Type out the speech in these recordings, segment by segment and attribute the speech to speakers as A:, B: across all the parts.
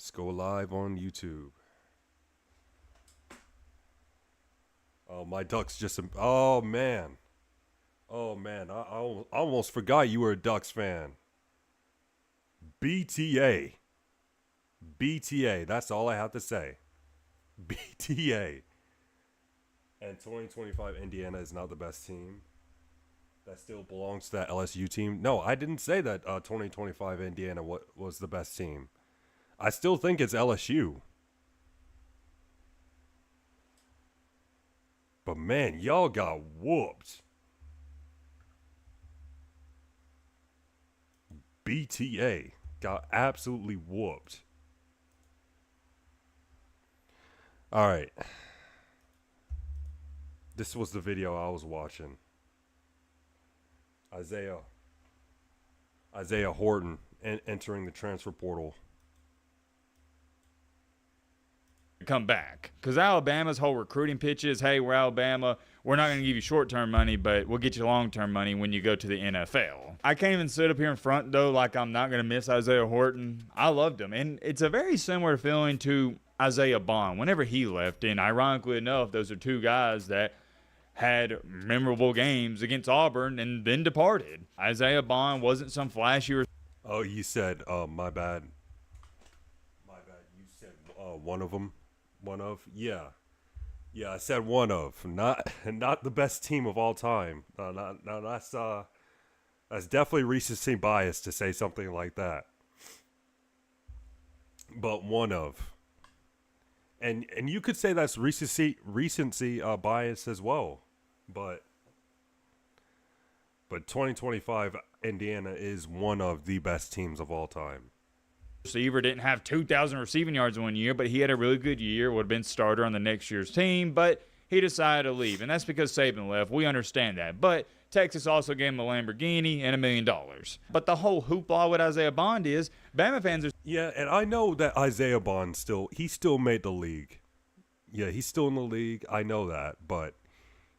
A: Let's go live on YouTube. Oh, my Ducks just. Oh, man. Oh, man. I almost forgot you were a Ducks fan. BTA. BTA. That's all I have to say. BTA. And 2025 Indiana is not the best team. That still belongs to that LSU team. No, I didn't say that 2025 Indiana was the best team. I still think it's LSU. But man, y'all got whooped. BTA got absolutely whooped. All right. This was the video I was watching. Isaiah Horton entering the transfer portal.
B: Come back, because Alabama's whole recruiting pitch is, hey, we're Alabama, we're not going to give you short-term money, but we'll get you long-term money when you go to the NFL. I can't even sit up here in front, though, like I'm not going to miss Isaiah Horton. I loved him, and it's a very similar feeling to Isaiah Bond whenever he left, and ironically enough, those are two guys that had memorable games against Auburn and then departed. Isaiah Bond wasn't some flashy.
A: Oh, you said, my bad. My bad. You said one of them. One of? Yeah. Yeah, I said one of. Not the best team of all time. That's definitely recency bias to say something like that. But one of. And you could say that's recency bias as well. But 2025 Indiana is one of the best teams of all time.
B: Receiver didn't have 2,000 receiving yards one year, but he had a really good year, would have been starter on the next year's team, but he decided to leave, and that's because Saban left. We understand that, but Texas also gave him a Lamborghini and $1 million. But the whole hoopla with Isaiah Bond is Bama fans are...
A: Yeah, and I know that Isaiah Bond still made the league. Yeah, he's still in the league. I know that, but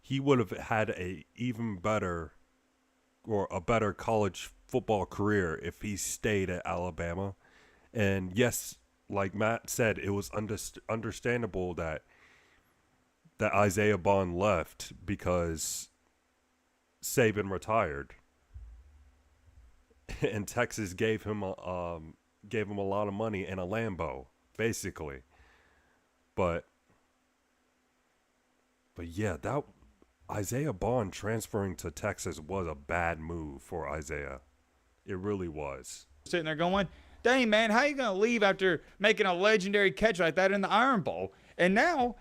A: he would have had a better college football career if he stayed at Alabama. And yes, like Matt said, it was understandable that Isaiah Bond left because Saban retired, and Texas gave him a lot of money and a Lambo, basically. But yeah, that Isaiah Bond transferring to Texas was a bad move for Isaiah. It really was.
B: Sitting there going, dang, man, how you going to leave after making a legendary catch like that in the Iron Bowl? And now,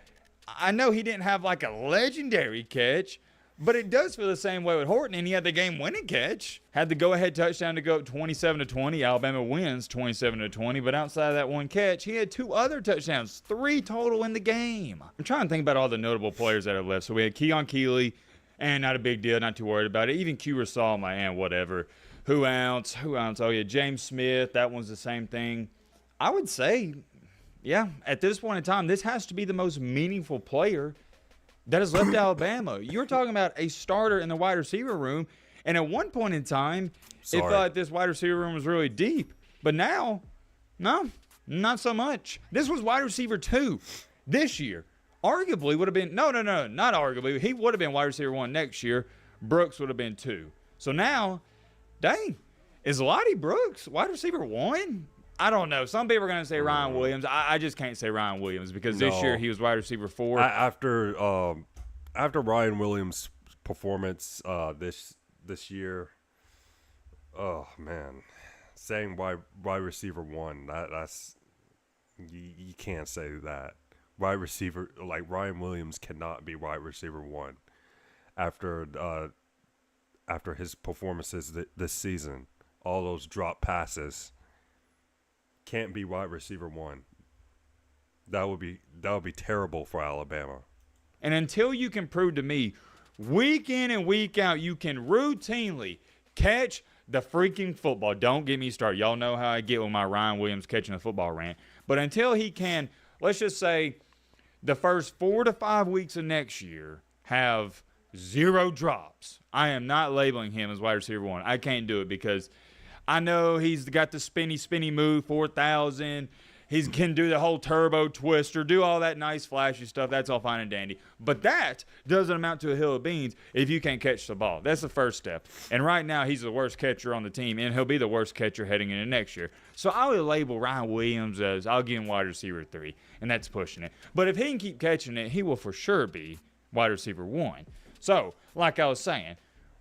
B: I know he didn't have like a legendary catch, but it does feel the same way with Horton, and he had the game-winning catch. Had the go-ahead touchdown to go up 27-20. Alabama wins 27-20, but outside of that one catch, he had two other touchdowns, 3 total in the game. I'm trying to think about all the notable players that have left. So we had Keon Keeley, and not a big deal, not too worried about it. Even Q Rasal, man, whatever. Who else? Oh, yeah, James Smith. That one's the same thing. I would say, yeah, at this point in time, this has to be the most meaningful player that has left Alabama. You're talking about a starter in the wide receiver room, and at one point in time, it felt like this wide receiver room was really deep. But now, no, not so much. This was wide receiver 2 this year. Arguably would have been, no, not arguably. He would have been wide receiver 1 next year. Brooks would have been 2. So now, dang, is Lottie Brooks wide receiver 1? I don't know. Some people are going to say Ryan Williams. I just can't say Ryan Williams because this year he was wide receiver 4.
A: After Ryan Williams' performance this year, oh man, saying wide receiver 1, that's you can't say that. Wide receiver like Ryan Williams cannot be wide receiver 1 after his performances this season. All those drop passes. Can't be wide receiver 1. That would be terrible for Alabama.
B: And until you can prove to me, week in and week out, you can routinely catch the freaking football. Don't get me started. Y'all know how I get with my Ryan Williams catching the football rant. But until he can, let's just say, the first 4 to 5 weeks of next year have 0 drops. I am not labeling him as wide receiver 1. I can't do it because I know he's got the spinny move, 4,000. He can do the whole turbo twister, do all that nice flashy stuff. That's all fine and dandy. But that doesn't amount to a hill of beans if you can't catch the ball. That's the first step. And right now, he's the worst catcher on the team, and he'll be the worst catcher heading into next year. So I would label Ryan Williams as, I'll give him wide receiver 3, and that's pushing it. But if he can keep catching it, he will for sure be wide receiver 1. So, like I was saying,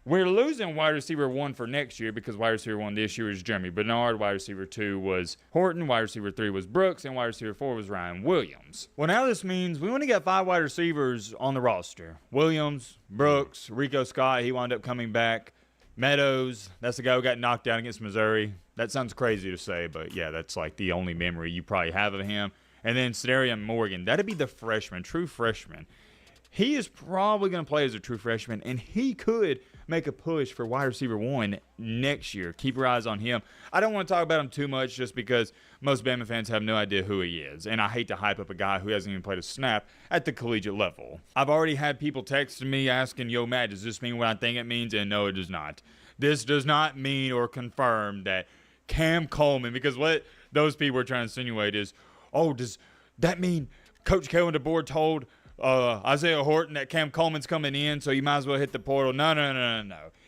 B: we're losing wide receiver 1 for next year because wide receiver 1 this year is Jeremy Bernard, wide receiver 2 was Horton, wide receiver 3 was Brooks, and wide receiver 4 was Ryan Williams. Well, now this means we only got 5 wide receivers on the roster. Williams, Brooks, Rico Scott, he wound up coming back. Meadows, that's the guy who got knocked down against Missouri. That sounds crazy to say, but yeah, that's like the only memory you probably have of him. And then Sedarian Morgan, that'd be the freshman, true freshman. He is probably going to play as a true freshman, and he could make a push for wide receiver 1 next year. Keep your eyes on him. I don't want to talk about him too much just because most Bama fans have no idea who he is, and I hate to hype up a guy who hasn't even played a snap at the collegiate level. I've already had people texting me asking, yo, Matt, does this mean what I think it means? And no, it does not. This does not mean or confirm that Cam Coleman, because what those people are trying to insinuate is, oh, does that mean Coach Kalen DeBoer told Isaiah Horton that Cam Coleman's coming in, so you might as well hit the portal? No.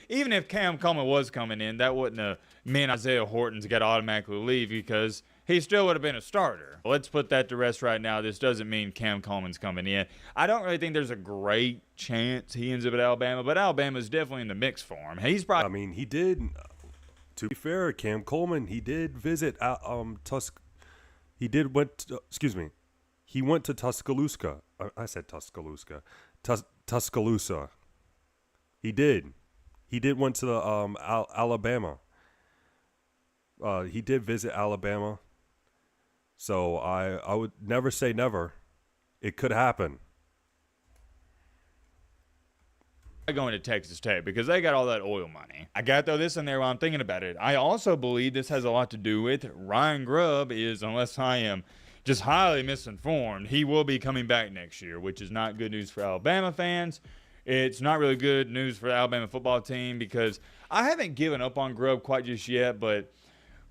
B: Even if Cam Coleman was coming in, that wouldn't have meant Isaiah Horton's got to automatically leave because he still would have been a starter. Let's put that to rest right now. This doesn't mean Cam Coleman's coming in. I don't really think there's a great chance he ends up at Alabama, but Alabama's definitely in the mix for him. He's probably.
A: I mean, he did. To be fair, Cam Coleman, he did visit He went to Tuscaloosa. I said Tuscaloosa. Tuscaloosa. He did. He did went to the Alabama. He did visit Alabama. So I would never say never. It could happen.
B: Going to Texas Tech because they got all that oil money. I got to throw this in there while I'm thinking about it. I also believe this has a lot to do with Ryan Grubb is, unless I am just highly misinformed, he will be coming back next year, which is not good news for Alabama fans. It's not really good news for the Alabama football team because I haven't given up on Grubb quite just yet, but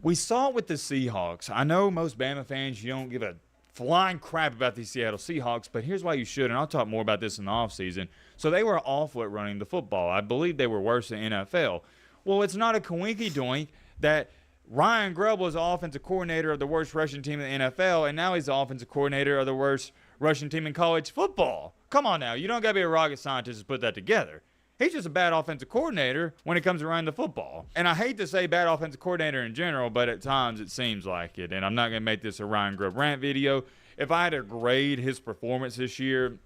B: we saw it with the Seahawks. I know most Bama fans, you don't give a flying crap about these Seattle Seahawks, but here's why you should, and I'll talk more about this in the offseason. So they were awful at running the football. I believe they were worse than NFL. Well, it's not a coinky-doink that Ryan Grubb was the offensive coordinator of the worst rushing team in the NFL, and now he's the offensive coordinator of the worst rushing team in college football. Come on now. You don't got to be a rocket scientist to put that together. He's just a bad offensive coordinator when it comes to running the football. And I hate to say bad offensive coordinator in general, but at times it seems like it. And I'm not going to make this a Ryan Grubb rant video. If I had to grade his performance this year,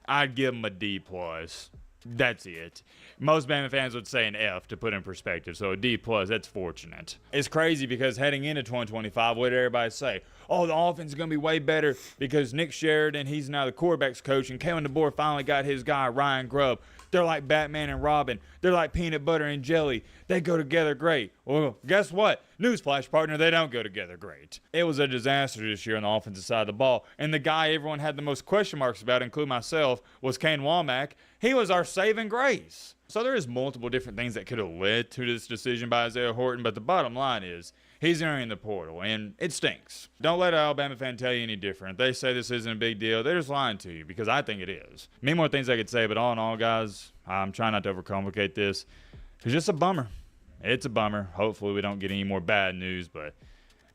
B: I'd give him a D+. That's it. Most Bama fans would say an F to put in perspective, so a D+, that's fortunate. It's crazy because heading into 2025, what did everybody say? Oh, the offense is going to be way better because Nick Sheridan, he's now the quarterback's coach, and Kalen DeBoer finally got his guy, Ryan Grubb. They're like Batman and Robin. They're like peanut butter and jelly. They go together great. Well, guess what? Newsflash, partner, they don't go together great. It was a disaster this year on the offensive side of the ball. And the guy everyone had the most question marks about, including myself, was Kane Womack. He was our saving grace. So there is multiple different things that could have led to this decision by Isaiah Horton, but the bottom line is he's entering the portal, and it stinks. Don't let an Alabama fan tell you any different. They say this isn't a big deal. They're just lying to you because I think it is. Many more things I could say, but all in all, guys, I'm trying not to overcomplicate this. It's just a bummer. It's a bummer. Hopefully we don't get any more bad news, but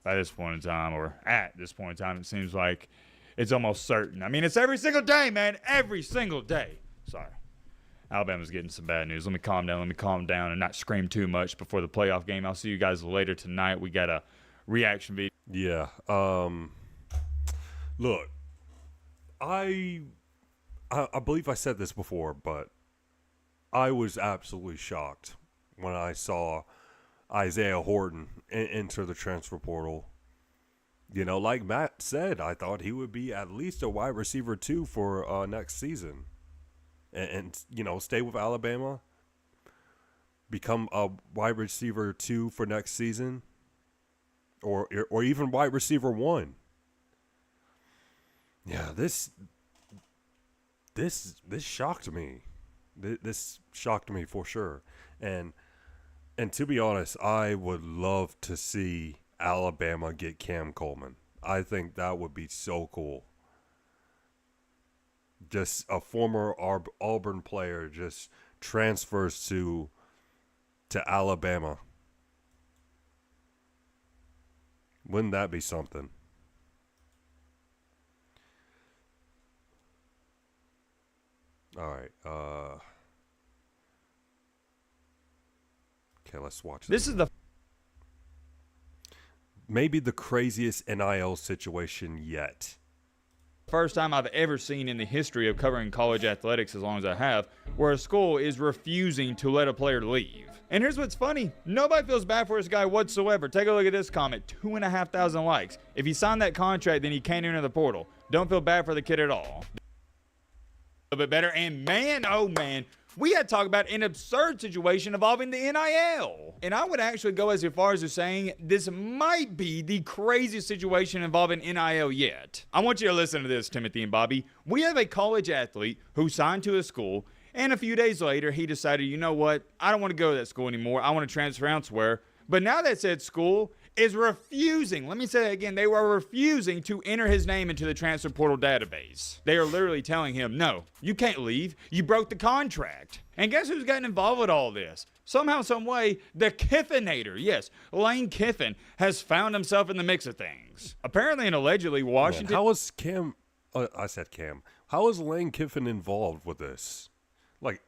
B: by this point in time, or at this point in time, it seems like it's almost certain. I mean, it's every single day, man. Every single day. Sorry. Alabama's getting some bad news. Let me calm down and not scream too much before the playoff game. I'll see you guys later tonight. We got a reaction video.
A: Yeah. Look, I believe I said this before, but I was absolutely shocked when I saw Isaiah Horton enter the transfer portal. You know, like Matt said, I thought he would be at least a wide receiver 2 for next season. And, you know, stay with Alabama, become a wide receiver 2 for next season, or even wide receiver 1. Yeah, this shocked me. This shocked me for sure. And to be honest, I would love to see Alabama get Cam Coleman. I think that would be so cool. Just a former Auburn player just transfers to Alabama. Wouldn't that be something? All right. Okay, let's watch
B: This is the
A: maybe the craziest NIL situation yet.
B: first time I've ever seen in the history of covering college athletics as long as I have, where a school is refusing to let a player leave. And here's what's funny. Nobody feels bad for this guy whatsoever. Take a look at this comment. 2,500 likes. If he signed that contract, then he can't enter the portal. Don't feel bad for the kid at all. A little bit better. And man, oh man, we had to talk about an absurd situation involving the NIL. And I would actually go as far as saying this might be the craziest situation involving NIL yet. I want you to listen to this, Timothy and Bobby. We have a college athlete who signed to a school, and a few days later, he decided, you know what? I don't want to go to that school anymore. I want to transfer elsewhere. But now that said school is refusing. Let me say that again. They were refusing to enter his name into the transfer portal database. They are literally telling him, no, you can't leave. You broke the contract. And guess who's gotten involved with all this? Somehow, some way, the Kiffinator, yes, Lane Kiffin, has found himself in the mix of things. Apparently and allegedly, Washington...
A: Man, how is Cam... I said Cam. How is Lane Kiffin involved with this? Like...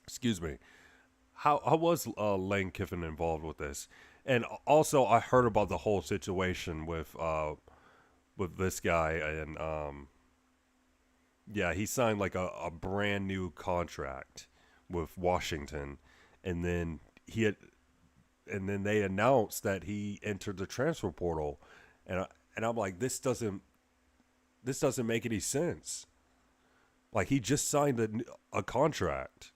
A: Excuse me. How was Lane Kiffin involved with this? And also, I heard about the whole situation with this guy, and yeah, he signed like a brand new contract with Washington, and then they announced that he entered the transfer portal, and I'm like, this doesn't make any sense. Like, he just signed a contract.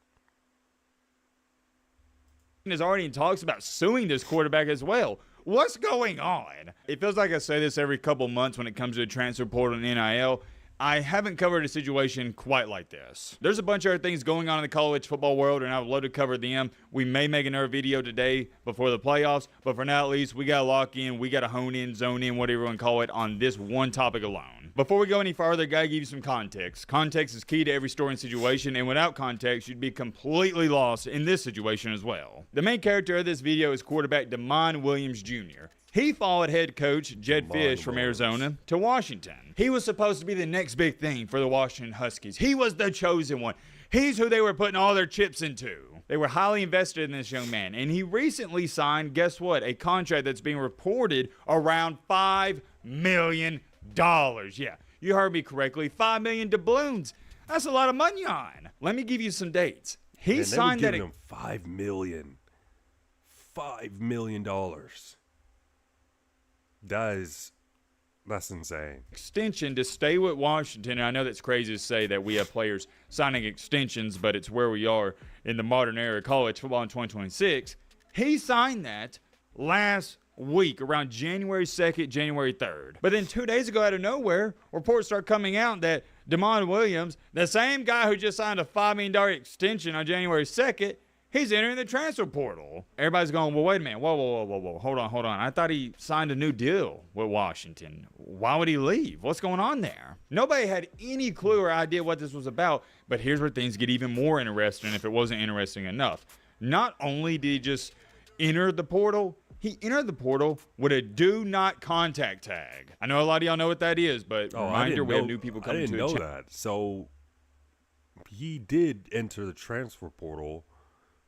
B: Is already in talks about suing this quarterback as well. What's going on? It feels like I say this every couple months when it comes to the transfer portal and NIL. I haven't covered a situation quite like this. There's a bunch of other things going on in the college football world, and I would love to cover them. We may make another video today before the playoffs, but for now at least, we got to lock in, we got to hone in, zone in, whatever you want to call it, on this one topic alone. Before we go any farther, got to give you some context. Context is key to every story and situation, and without context, you'd be completely lost in this situation as well. The main character of this video is quarterback Demond Williams Jr. He followed head coach Jedd Fisch from Arizona to Washington. He was supposed to be the next big thing for the Washington Huskies. He was the chosen one. He's who they were putting all their chips into. They were highly invested in this young man, and he recently signed, guess what, a contract that's being reported around $5 million. Yeah, you heard me correctly, $5 million doubloons. That's a lot of money on. Let me give you some dates. He signed that.
A: Him $5 million. $5 million. That's insane.
B: Extension to stay with Washington. And I know that's crazy to say that we have players signing extensions, but it's where we are in the modern era of college football in 2026. He signed that last week, around January 2nd, January 3rd. But then 2 days ago, out of nowhere, reports start coming out that Demond Williams, the same guy who just signed a $5 million extension on January 2nd, he's entering the transfer portal. Everybody's going, well, wait a minute. Whoa. Hold on. I thought he signed a new deal with Washington. Why would he leave? What's going on there? Nobody had any clue or idea what this was about, but here's where things get even more interesting if it wasn't interesting enough. Not only did he just enter the portal, he entered the portal with a do not contact tag. I know a lot of y'all know what that is, but reminder, we have new people coming to the channel.
A: I didn't know that. So he did enter the transfer portal,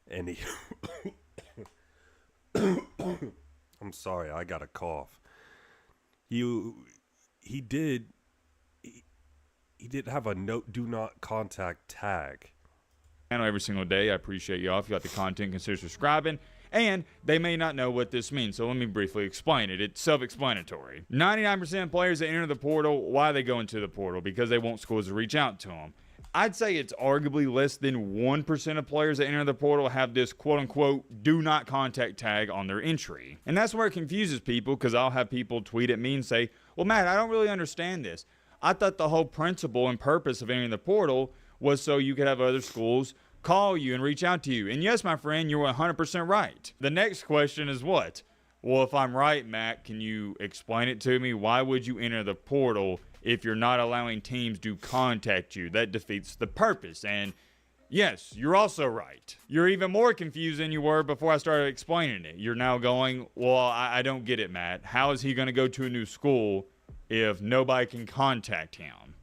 A: and he I'm sorry, I got a cough. He did have a do not contact tag.
B: Every single day. I appreciate y'all. If you got the content, consider subscribing. And they may not know what this means, so let me briefly explain it. It's self-explanatory. 99% of players that enter the portal, why they go into the portal? Because they want schools to reach out to them. I'd say it's arguably less than 1% of players that enter the portal have this quote-unquote do not contact tag on their entry. And that's where it confuses people, because I'll have people tweet at me and say, well, Matt, I don't really understand this. I thought the whole principle and purpose of entering the portal was so you could have other schools call you and reach out to you. And yes, my friend, you're 100% right. The next question is what? Well, if I'm right, Matt, can you explain it to me? Why would you enter the portal if you're not allowing teams to contact you? That defeats the purpose. And yes, you're also right. You're even more confused than you were before I started explaining it. You're now going, well, I don't get it, Matt. How is he going to go to a new school if nobody can contact him?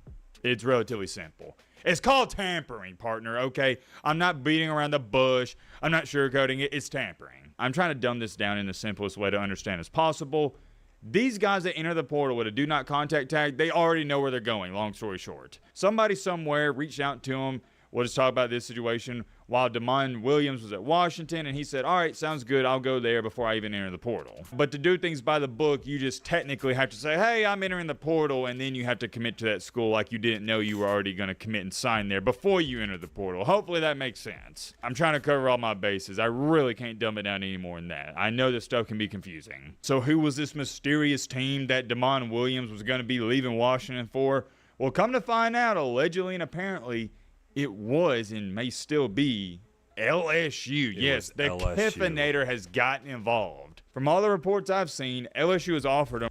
B: It's relatively simple. It's called tampering, partner, okay? I'm not beating around the bush. I'm not sugarcoating it. It's tampering. I'm trying to dumb this down in the simplest way to understand as possible. These guys that enter the portal with a do not contact tag, they already know where they're going, long story short. Somebody somewhere reached out to them. We'll just talk about this situation while Damon Williams was at Washington, and he said, all right, sounds good. I'll go there before I even enter the portal. But to do things by the book, you just technically have to say, hey, I'm entering the portal, and then you have to commit to that school like you didn't know you were already going to commit and sign there before you enter the portal. Hopefully that makes sense. I'm trying to cover all my bases. I really can't dumb it down any more than that. I know this stuff can be confusing. So who was this mysterious team that Damon Williams was going to be leaving Washington for? Well, come to find out, allegedly and apparently, it was and may still be LSU. Yes, the
A: LSU.
B: Kiffinator has gotten involved. From all the reports I've seen, LSU has offered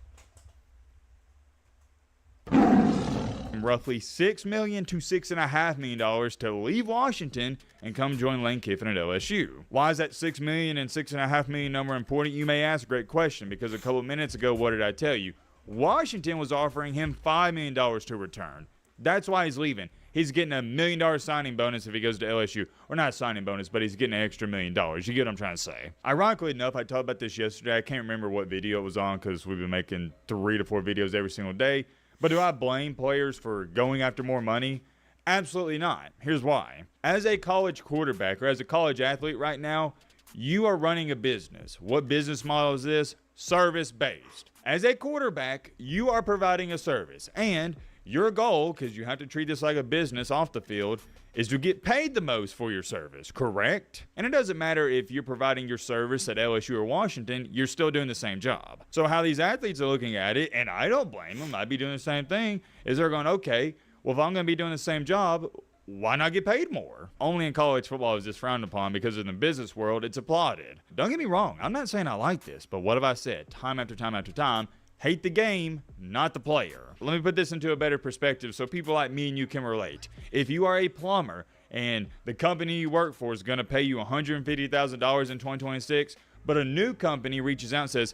B: him roughly $6 million to $6.5 million to leave Washington and come join Lane Kiffin at LSU. Why is that $6 million and $6.5 million number important? You may ask. Great question, because a couple minutes ago, what did I tell you? Washington was offering him $5 million to return. That's why he's leaving. He's getting a $1 million signing bonus if he goes to LSU. Or not a signing bonus, but he's getting an extra $1 million. You get what I'm trying to say. Ironically enough, I talked about this yesterday. I can't remember what video it was on because we've been making 3 to 4 videos every single day. But do I blame players for going after more money? Absolutely not. Here's why. As a college quarterback or as a college athlete right now, you are running a business. What business model is this? Service-based. As a quarterback, you are providing a service. And your goal, because you have to treat this like a business off the field, is to get paid the most for your service, correct? And it doesn't matter if you're providing your service at LSU or Washington, you're still doing the same job. So how these athletes are looking at it, and I don't blame them, I'd be doing the same thing, is they're going, okay, well, if I'm going to be doing the same job, why not get paid more? Only in college football is this frowned upon because in the business world, it's applauded. Don't get me wrong, I'm not saying I like this, but what have I said time after time after time? Hate the game, not the player. Let me put this into a better perspective so people like me and you can relate. If you are a plumber and the company you work for is going to pay you $150,000 in 2026, but a new company reaches out and says,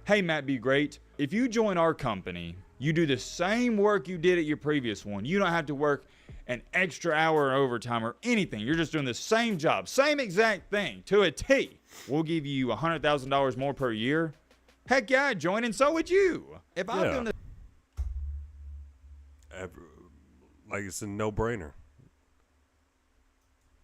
B: hey, Matt Be Great, if you join our company, you do the same work you did at your previous one. You don't have to work an extra hour of overtime or anything. You're just doing the same job, same exact thing to a T. We'll give you $100,000 more per year. Heck yeah, I'd join, and so would you. If I'm doing
A: like it's a no-brainer.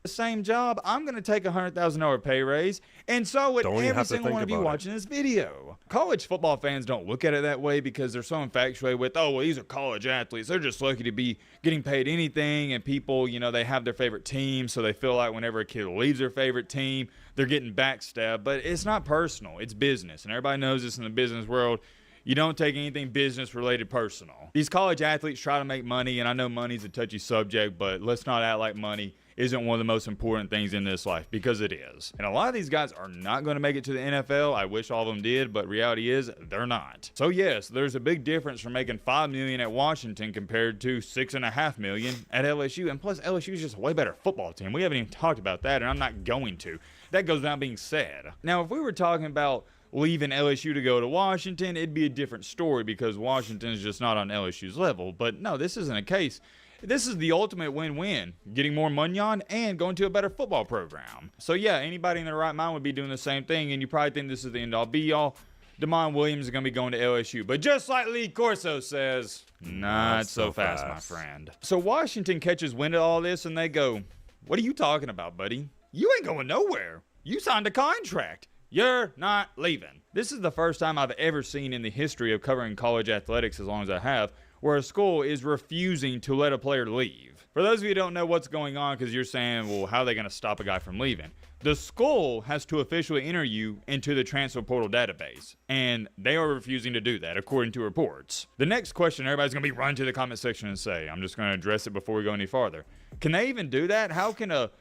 B: the same job, I'm going to take a $100,000 pay raise, and so would
A: Don't even
B: every
A: have to
B: single
A: think
B: one of you
A: about it.
B: watching this video. College football fans don't look at it that way because they're so infatuated with, oh, well, these are college athletes. They're just lucky to be getting paid anything, and people, you know, they have their favorite team, so they feel like whenever a kid leaves their favorite team, they're getting backstabbed. But it's not personal. It's business, and everybody knows this in the business world. You don't take anything business-related personal. These college athletes try to make money, and I know money's a touchy subject, but let's not act like money isn't one of the most important things in this life, because it is. And a lot of these guys are not going to make it to the NFL. I wish all of them did, but reality is they're not. So yes, there's a big difference from making $5 million at Washington compared to $6.5 million at LSU. And plus, LSU is just a way better football team. We haven't even talked about that, and I'm not going to. That goes without being said. Now, if we were talking about leaving LSU to go to Washington, it'd be a different story because Washington is just not on LSU's level. But no, this isn't a case. This is the ultimate win-win, getting more money on and going to a better football program. So yeah, anybody in their right mind would be doing the same thing, and you probably think this is the end-all be-all. Damon Williams is going to be going to LSU. But just like Lee Corso says, not so fast, my friend. So Washington catches wind of all this, and they go, what are you talking about, buddy? You ain't going nowhere. You signed a contract. You're not leaving. This is the first time I've ever seen in the history of covering college athletics as long as I have, where a school is refusing to let a player leave. For those of you who don't know what's going on, because you're saying, well, how are they going to stop a guy from leaving? The school has to officially enter you into the transfer portal database, and they are refusing to do that, according to reports. The next question everybody's going to be running to the comment section and say, I'm just going to address it before we go any farther. Can they even do that? How can a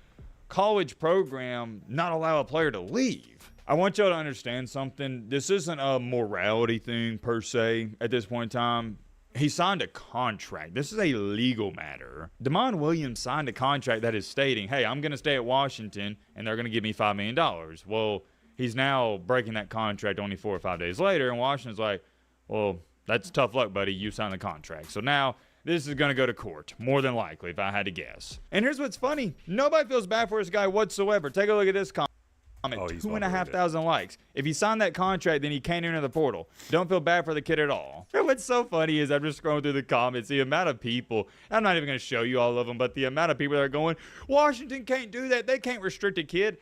B: college program not allow a player to leave? I want y'all to understand something. This isn't a morality thing per se at this point in time. He signed a contract. This is a legal matter. Damon Williams signed a contract that is stating, hey, I'm going to stay at Washington and they're going to give me $5 million. Well, he's now breaking that contract only 4 or 5 days later, and Washington's like, well, that's tough luck, buddy. You signed the contract. So now this is going to go to court, more than likely, if I had to guess. And here's what's funny. Nobody feels bad for this guy whatsoever. Take a look at this comment.
A: Oh,
B: 2,500 likes. If he signed that contract, then he can't enter the portal. Don't feel bad for the kid at all. And what's so funny is I'm just scrolling through the comments, the amount of people, I'm not even going to show you all of them, but the amount of people that are going, Washington can't do that. They can't restrict a kid.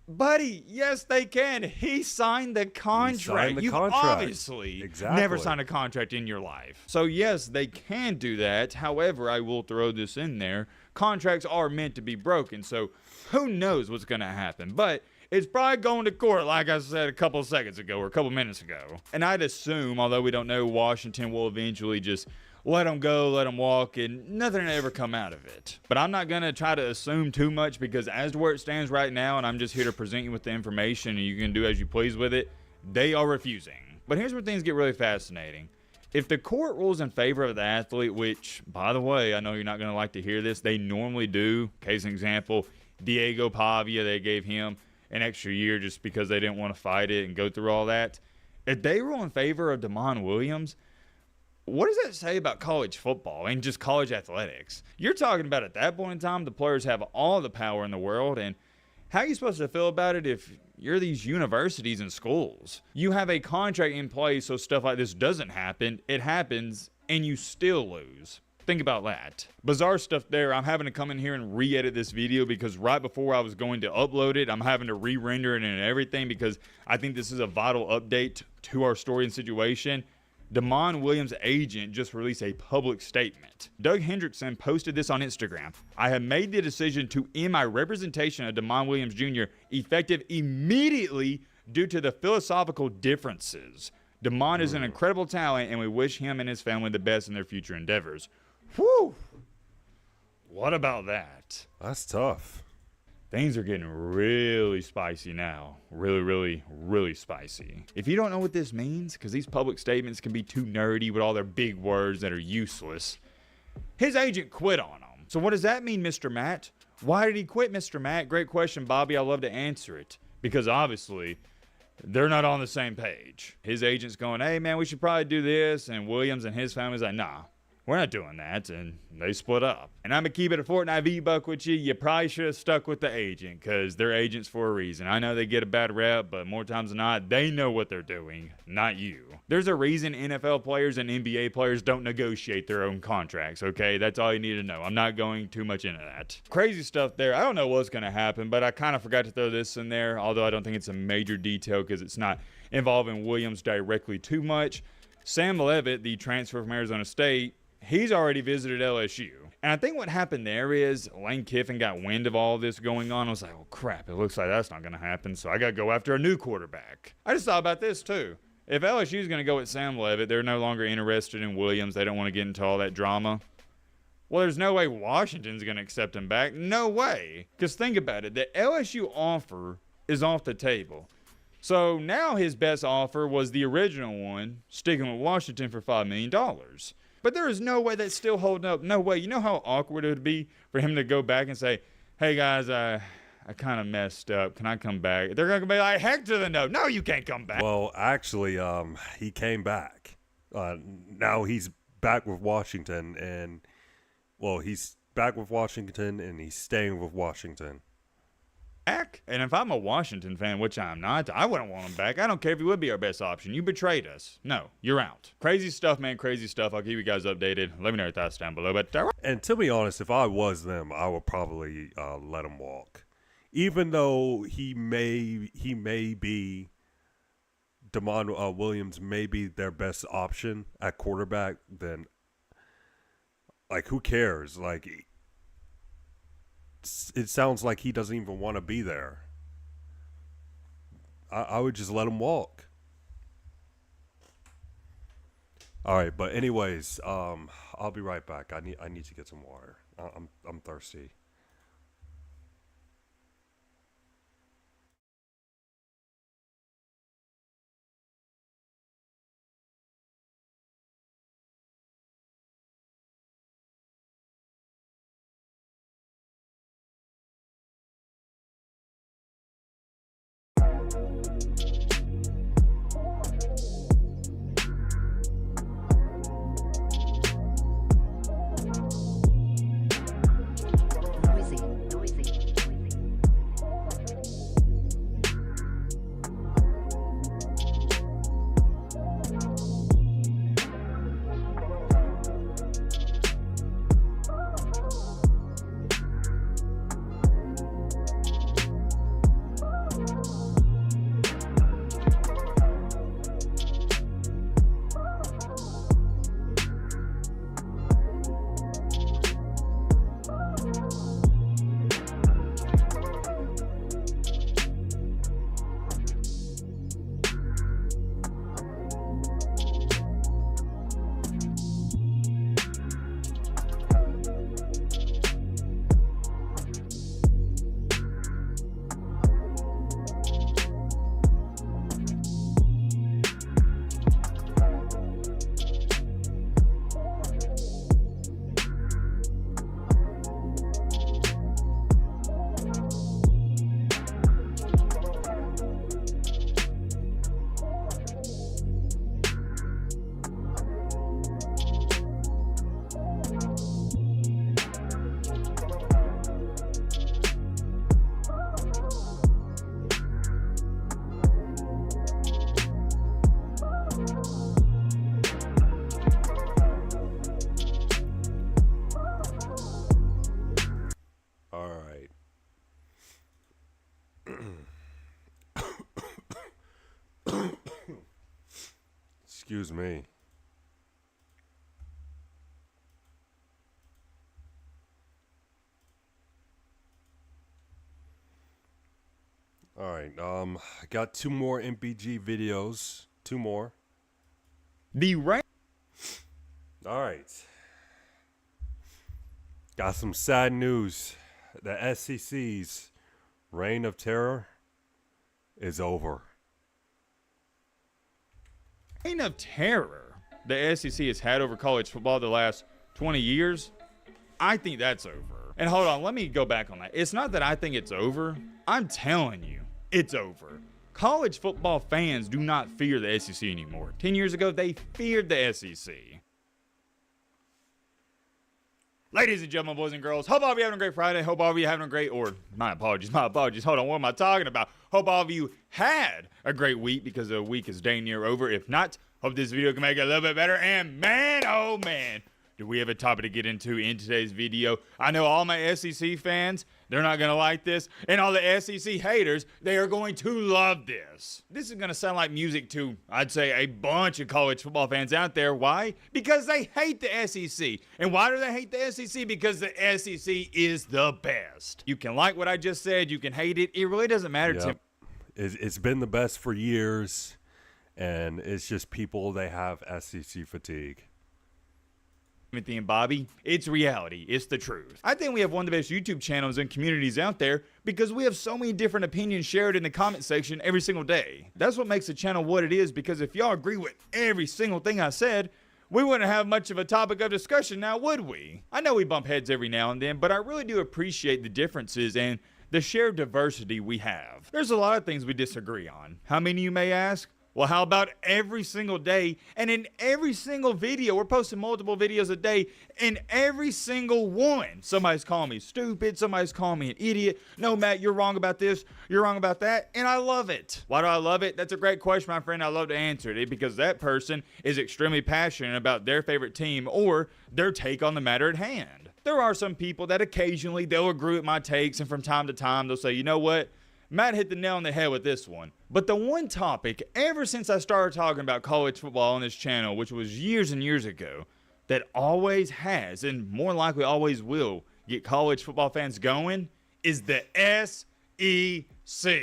B: Buddy, yes, they can. He signed the contract. You've obviously never signed a contract in your life. So, yes, they can do that. However, I will throw this in there. Contracts are meant to be broken. So, who knows what's going to happen. But it's probably going to court, like I said a couple of seconds ago or a couple minutes ago. And I'd assume, although we don't know, Washington will eventually just let him go, let him walk, and nothing will ever come out of it. But I'm not going to try to assume too much, because as to where it stands right now, and I'm just here to present you with the information and you can do as you please with it, they are refusing. But here's where things get really fascinating. If the court rules in favor of the athlete, which, by the way, I know you're not going to like to hear this, they normally do. Case in example, Diego Pavia, they gave him an extra year just because they didn't want to fight it and go through all that. If they rule in favor of Damon Williams, what does that say about college football and just college athletics? You're talking about at that point in time, the players have all the power in the world. And how are you supposed to feel about it if you're these universities and schools? You have a contract in place so stuff like this doesn't happen. It happens and you still lose. Think about that. Bizarre stuff there. I'm having to come in here and re-edit this video because right before I was going to upload it, I'm having to re-render it and everything because I think this is a vital update to our story and situation. Damon Williams' agent just released a public statement. Doug Hendrickson posted this on Instagram. I have made the decision to end my representation of Damon Williams Jr. effective immediately due to the philosophical differences. Damon is an incredible talent, and we wish him and his family the best in their future endeavors. Whew! What about that?
A: That's tough.
B: Things are getting really spicy now. Really, really, really spicy. If you don't know what this means, because these public statements can be too nerdy with all their big words that are useless, his agent quit on him. So what does that mean, Mr. Matt? Why did he quit, Mr. Matt? Great question, Bobby. I'd love to answer it. Because obviously, they're not on the same page. His agent's going, hey, man, we should probably do this. And Williams and his family's like, nah. We're not doing that, and they split up. And I'm going to keep it a Fortnite V-Buck with you. You probably should have stuck with the agent, because they're agents for a reason. I know they get a bad rep, but more times than not, they know what they're doing, not you. There's a reason NFL players and NBA players don't negotiate their own contracts, okay? That's all you need to know. I'm not going too much into that. Crazy stuff there. I don't know what's going to happen, but I kind of forgot to throw this in there, although I don't think it's a major detail because it's not involving Williams directly too much. Sam Levitt, the transfer from Arizona State, he's already visited LSU. And I think what happened there is Lane Kiffin got wind of all this going on. I was like, oh, crap, it looks like that's not going to happen. So I got to go after a new quarterback. I just thought about this, too. If LSU is going to go with Sam Levitt, they're no longer interested in Williams. They don't want to get into all that drama. Well, there's no way Washington's going to accept him back. No way. Because think about it. The LSU offer is off the table. So now his best offer was the original one, sticking with Washington for $5 million. But there is no way that's still holding up. No way. You know how awkward it would be for him to go back and say, hey, guys, I kind of messed up. Can I come back? They're going to be like, heck to the no. No, you can't come back.
A: Well, actually, he came back. Now he's back with Washington, and, well, he's back with Washington, and he's staying with Washington.
B: Back? And if I'm a Washington fan, which I'm not, I wouldn't want him back. I don't care if he would be our best option. You betrayed us. No, you're out. Crazy stuff, man. Crazy stuff. I'll keep you guys updated. Let me know your thoughts down below. But
A: and to be honest, if I was them, I would probably let him walk. Even though he may be Damon Williams may be their best option at quarterback, then like who cares? Like it sounds like he doesn't even want to be there. I would just let him walk. All right, but anyways, I'll be right back. I need to get some water. I'm thirsty. Excuse me. All right. I got two more MPG videos. Two more.
B: The reign.
A: All right. Got some sad news. The SEC's reign of terror is over.
B: Reign of terror the SEC has had over college football the last 20 years, I think that's over. And hold on, let me go back on that. It's not that I think it's over. I'm telling you, it's over. College football fans do not fear the SEC anymore. 10 years ago, they feared the SEC. Ladies and gentlemen, boys and girls, hope all of you having a great Friday. Hope all of you having a great, or my apologies. Hold on, what am I talking about? Hope all of you had a great week, because the week is dang near over. If not, hope this video can make it a little bit better. And man, oh man, do we have a topic to get into in today's video. I know all my SEC fans, they're not going to like this. And all the SEC haters, they are going to love this. This is going to sound like music to, I'd say, a bunch of college football fans out there. Why? Because they hate the SEC. And why do they hate the SEC? Because the SEC is the best. You can like what I just said. You can hate it. It really doesn't matter to me.
A: It's been the best for years. And it's just people, they have SEC fatigue.
B: Timothy and Bobby, it's reality. It's the truth. I think we have one of the best YouTube channels and communities out there because we have so many different opinions shared in the comment section every single day. That's what makes the channel what it is, because if y'all agree with every single thing I said, we wouldn't have much of a topic of discussion now, would we? I know we bump heads every now and then, but I really do appreciate the differences and the shared diversity we have. There's a lot of things we disagree on. How many, you may ask? Well, how about every single day, and in every single video, we're posting multiple videos a day, in every single one, somebody's calling me stupid, somebody's calling me an idiot. No, Matt, you're wrong about this, you're wrong about that, and I love it. Why do I love it? That's a great question, my friend. I love to answer it, because that person is extremely passionate about their favorite team or their take on the matter at hand. There are some people that occasionally they'll agree with my takes, and from time to time they'll say, you know what? Matt hit the nail on the head with this one. But the one topic, ever since I started talking about college football on this channel, which was years and years ago, that always has, and more likely always will, get college football fans going, is the SEC.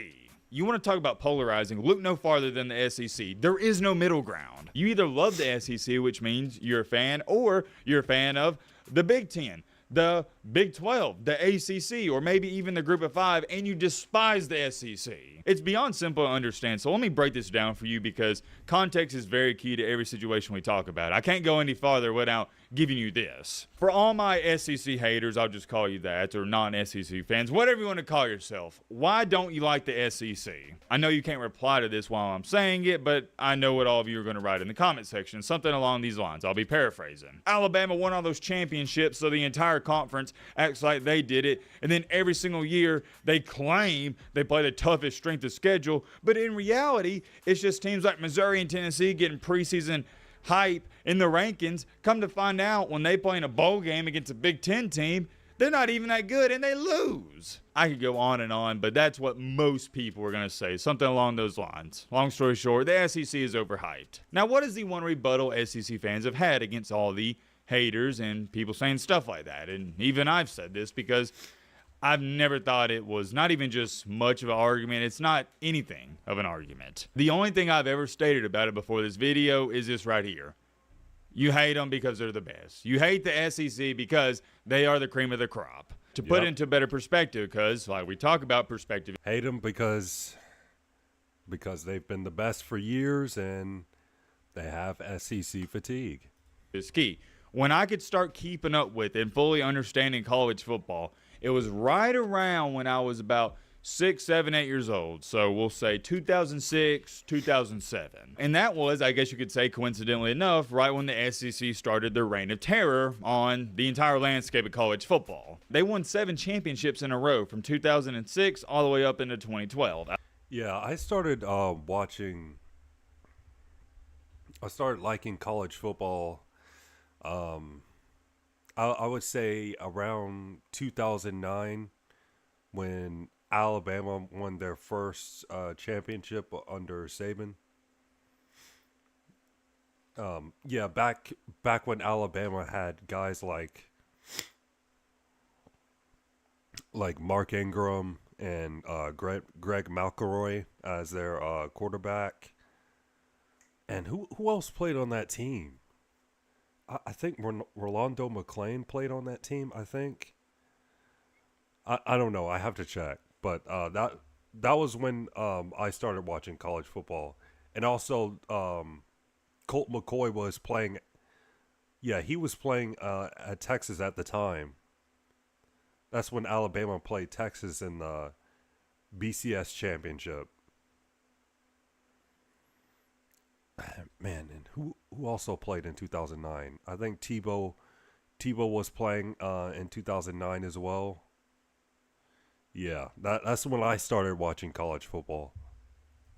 B: You want to talk about polarizing, look no farther than the SEC. There is no middle ground. You either love the SEC, which means you're a fan, or you're a fan of the Big Ten, the Big 12, the ACC, or maybe even the Group of Five, and you despise the SEC. It's beyond simple to understand, so let me break this down for you, because context is very key to every situation we talk about. I can't go any farther without giving you this. For all my SEC haters, I'll just call you that, or non-SEC fans, whatever you want to call yourself, why don't you like the SEC? I know you can't reply to this while I'm saying it, but I know what all of you are going to write in the comment section, something along these lines. I'll be paraphrasing. Alabama won all those championships, so the entire conference acts like they did it, and then every single year they claim they play the toughest strength of schedule, but in reality, it's just teams like Missouri and Tennessee getting preseason hype in the rankings. Come to find out, when they play in a bowl game against a Big Ten team, they're not even that good and they lose. I could go on, but that's what most people are going to say, something along those lines. Long story short, the SEC is overhyped. Now, what is the one rebuttal SEC fans have had against all the haters and people saying stuff like that? And even I've said this, because I've never thought it was not even just much of an argument. It's not anything of an argument. The only thing I've ever stated about it before this video is this right here. You hate them because they're the best. You hate the SEC because they are the cream of the crop. To put into better perspective, because like we talk about perspective.
A: Hate them because they've been the best for years and they have SEC fatigue.
B: Is key. When I could start keeping up with and fully understanding college football, it was right around when I was about 6, 7, 8 years old. So we'll say 2006, 2007. And that was, I guess you could say, coincidentally enough, right when the SEC started their reign of terror on the entire landscape of college football. They won 7 championships in a row from 2006 all the way up into 2012.
A: Yeah, I started liking college football. I would say around 2009, when Alabama won their first championship under Saban. Yeah, back when Alabama had guys like Mark Ingram and Greg McElroy as their quarterback. And who else played on that team? I think Rolando McClain played on that team. I think. I don't know. I have to check. But that was when I started watching college football, and also Colt McCoy was playing. Yeah, he was playing at Texas at the time. That's when Alabama played Texas in the BCS championship. Man, and who also played in 2009? I think Tebow was playing in 2009 as well. Yeah, that's when I started watching college football.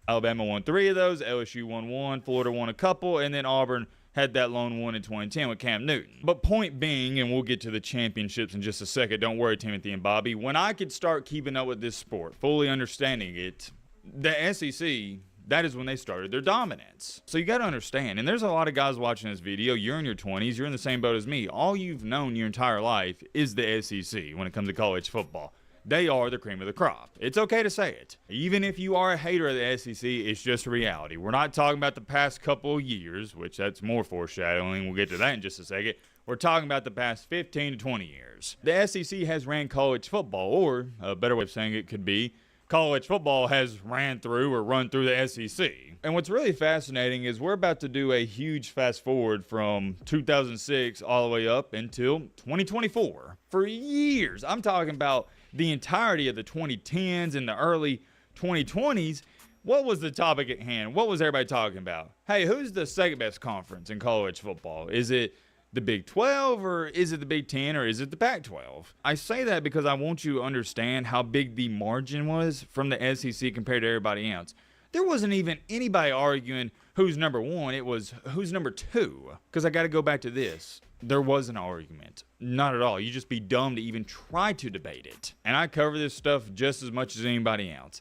B: Alabama won 3 of those, LSU won 1, Florida won a couple, and then Auburn had that lone one in 2010 with Cam Newton. But point being, and we'll get to the championships in just a second, don't worry, Timothy and Bobby, when I could start keeping up with this sport, fully understanding it, the SEC, that is when they started their dominance. So you got to understand, and there's a lot of guys watching this video, you're in your 20s, you're in the same boat as me. All you've known your entire life is the SEC when it comes to college football. They are the cream of the crop. It's okay to say it. Even if you are a hater of the SEC, it's just a reality. We're not talking about the past couple of years, which that's more foreshadowing. We'll get to that in just a second. We're talking about the past 15 to 20 years. The SEC has ran college football, or a better way of saying it could be, college football has ran through or run through the SEC. And what's really fascinating is we're about to do a huge fast forward from 2006 all the way up until 2024. For years, I'm talking about the entirety of the 2010s and the early 2020s, what was the topic at hand? What was everybody talking about? Hey, who's the second best conference in college football? Is it the Big 12 or is it the Big 10 or is it the Pac 12? I say that because I want you to understand how big the margin was from the SEC compared to everybody else. There wasn't even anybody arguing who's number 1. It was who's number 2. Because I got to go back to this. There was an argument. Not at all. You just be dumb to even try to debate it. And I cover this stuff just as much as anybody else.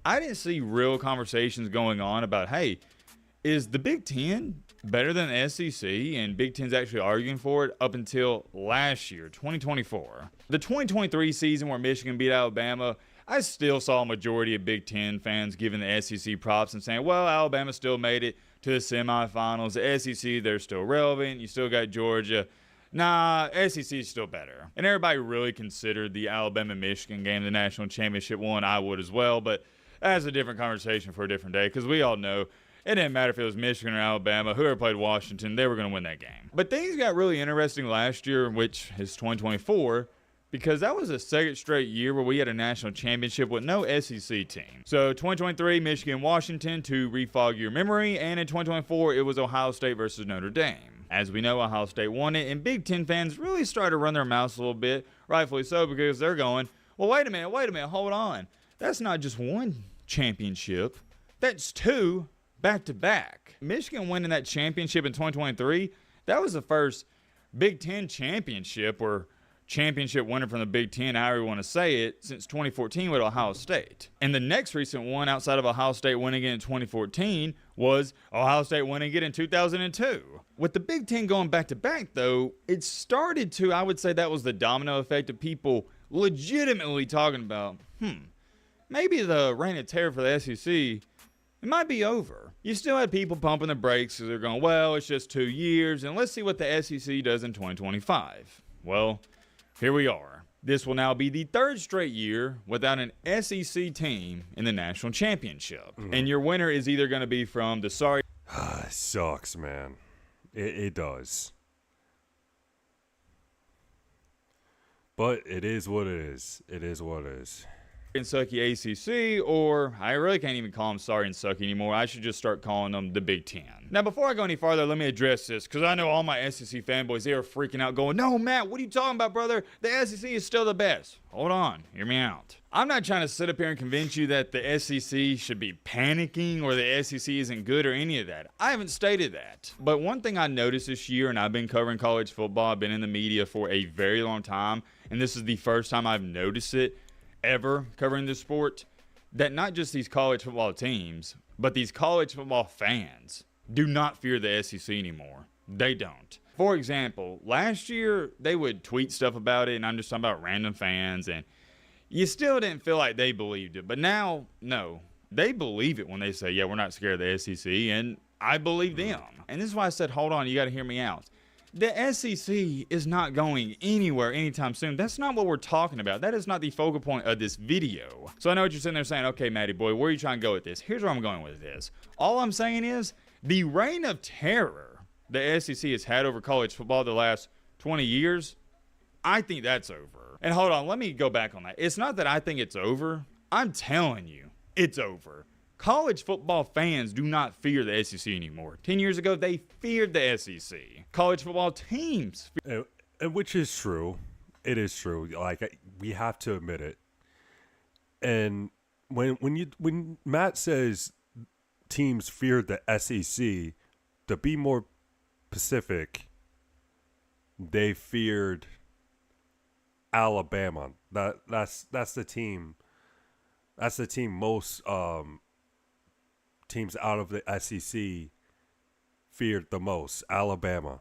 B: I didn't see real conversations going on about, hey, is the Big Ten better than the SEC? And Big Ten's actually arguing for it up until last year, 2024. The 2023 season where Michigan beat Alabama, I still saw a majority of Big Ten fans giving the SEC props and saying, well, Alabama still made it to the semifinals. The SEC, they're still relevant. You still got Georgia. Nah, SEC is still better. And everybody really considered the Alabama-Michigan game the national championship one. I would as well, but that's a different conversation for a different day because we all know it didn't matter if it was Michigan or Alabama. Whoever played Washington, they were going to win that game. But things got really interesting last year, which is 2024, because that was the second straight year where we had a national championship with no SEC team. So 2023, Michigan, Washington, to refog your memory, and in 2024, it was Ohio State versus Notre Dame. As we know, Ohio State won it, and Big Ten fans really started to run their mouths a little bit, rightfully so, because they're going, well, wait a minute, hold on. That's not just one championship. That's 2 back-to-back. Michigan winning that championship in 2023, that was the first Big Ten championship or championship winner from the Big Ten, however you want to say it, since 2014 with Ohio State. And the next recent one outside of Ohio State winning it in 2014 was Ohio State winning it in 2002. With the Big Ten going back-to-back, though, it started to, I would say that was the domino effect of people legitimately talking about, maybe the reign of terror for the SEC, it might be over. You still had people pumping the brakes because they're going, well, it's just 2 years, and let's see what the SEC does in 2025. Well, here we are. This will now be the 3rd straight year without an SEC team in the national championship. And your winner is either going to be from the sorry...
A: It sucks, man. It does. But it is what it is. It is what it is.
B: Kentucky ACC, or I really can't even call them Sorry and Sucky anymore. I should just start calling them the Big Ten. Now, before I go any farther, let me address this, because I know all my SEC fanboys, they are freaking out going, no, Matt, what are you talking about, brother? The SEC is still the best. Hold on. Hear me out. I'm not trying to sit up here and convince you that the SEC should be panicking or the SEC isn't good or any of that. I haven't stated that. But one thing I noticed this year, and I've been covering college football, I've been in the media for a very long time, and this is the first time I've noticed it ever covering this sport, that not just these college football teams, but these college football fans do not fear the SEC anymore. They don't. For example, last year they would tweet stuff about it, and I'm just talking about random fans, and you still didn't feel like they believed it. But now, no, they believe it when they say, yeah, we're not scared of the SEC, and I believe them. And this is why I said, hold on, you got to hear me out. The SEC is not going anywhere anytime soon. That's not what we're talking about. That is not the focal point of this video. So I know what you're sitting there saying, okay, Matty boy, where are you trying to go with this? Here's where I'm going with this. All I'm saying is the reign of terror the SEC has had over college football the last 20 years, I think that's over. And hold on, let me go back on that. It's not that I think it's over. I'm telling you, it's over. College football fans do not fear the SEC anymore. 10 years ago, they feared the SEC. College football teams.
A: And which is true. It is true. Like, we have to admit it. And when Matt says teams feared the SEC, to be more specific, they feared Alabama. That's the team. That's the team most teams out of the SEC feared the most. Alabama.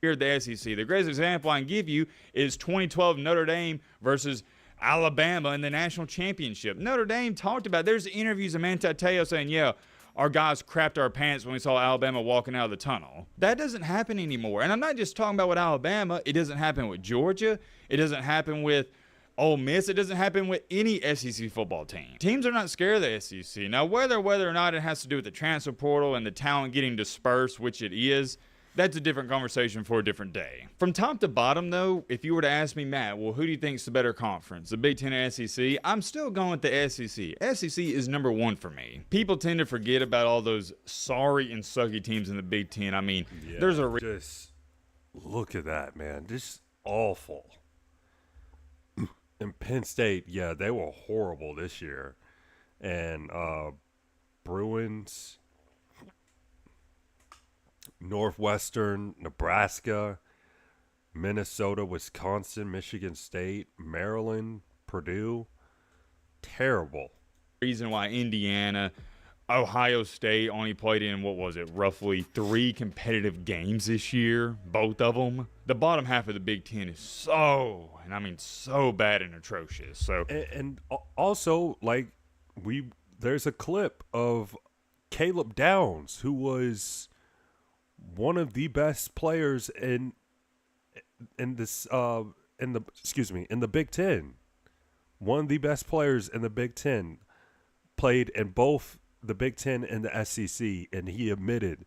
B: Feared the SEC. The greatest example I can give you is 2012 Notre Dame versus Alabama in the national championship. Notre Dame talked about, there's interviews of Manti Te'o saying, yeah, our guys crapped our pants when we saw Alabama walking out of the tunnel. That doesn't happen anymore. And I'm not just talking about with Alabama. It doesn't happen with Georgia. It doesn't happen with Ole Miss. It doesn't happen with any SEC football team. Teams are not scared of the SEC. Now, whether or not it has to do with the transfer portal and the talent getting dispersed, which it is, that's a different conversation for a different day. From top to bottom, though, if you were to ask me, Matt, well, who do you think is the better conference, the Big Ten or SEC? I'm still going with the SEC. SEC is number one for me. People tend to forget about all those sorry and sucky teams in the Big Ten. I mean,
A: Yeah,
B: there's a
A: just look at that, man. Just awful. And Penn State, yeah, they were horrible this year. And Bruins, Northwestern, Nebraska, Minnesota, Wisconsin, Michigan State, Maryland, Purdue. Terrible.
B: reason why Indiana, Ohio State only played in, what was it, roughly 3 competitive games this year, both of them. The bottom half of the Big Ten is so bad and atrocious. So
A: And also, like, there's a clip of Caleb Downs, who was one of the best players in the Big Ten. One of the best players in the Big Ten, played in both the Big Ten and the SEC, and he admitted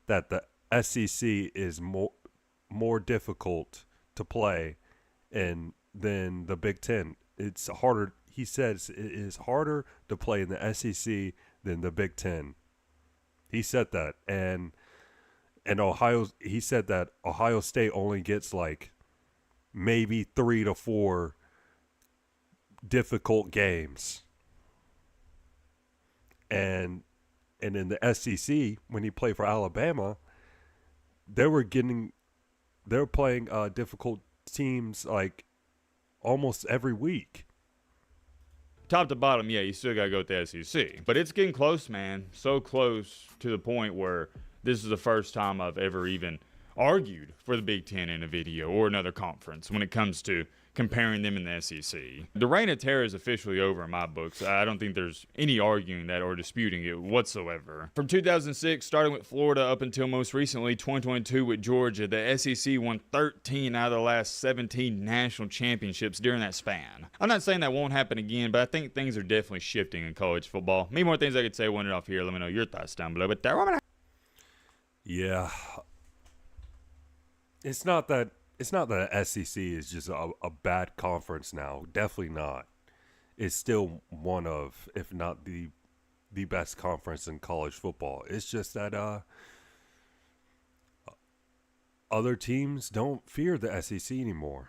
A: that the SEC is more difficult to play than the Big Ten. It's harder. He says it is harder to play in the SEC than the Big Ten. He said that, and he said that Ohio State only gets like maybe 3 to 4 difficult games. And in the SEC, when he played for Alabama, they were playing difficult teams like almost every week.
B: top to bottom, yeah, you still got to go with the SEC. But it's getting close, man. So close to the point where this is the first time I've ever even argued for the Big Ten in a video or another conference when it comes to comparing them in the SEC. The reign of terror is officially over in my books. I don't think there's any arguing that or disputing it whatsoever. From 2006, starting with Florida up until most recently 2022 with Georgia, the SEC won 13 out of the last 17 national championships during that span. I'm not saying that won't happen again, but I think things are definitely shifting in college football. Many more things I could say when it off here. Let me know your thoughts down below. But
A: Yeah. It's not that SEC is just a bad conference now. Definitely not. It's still one of, if not the best conference in college football. It's just that other teams don't fear the SEC anymore.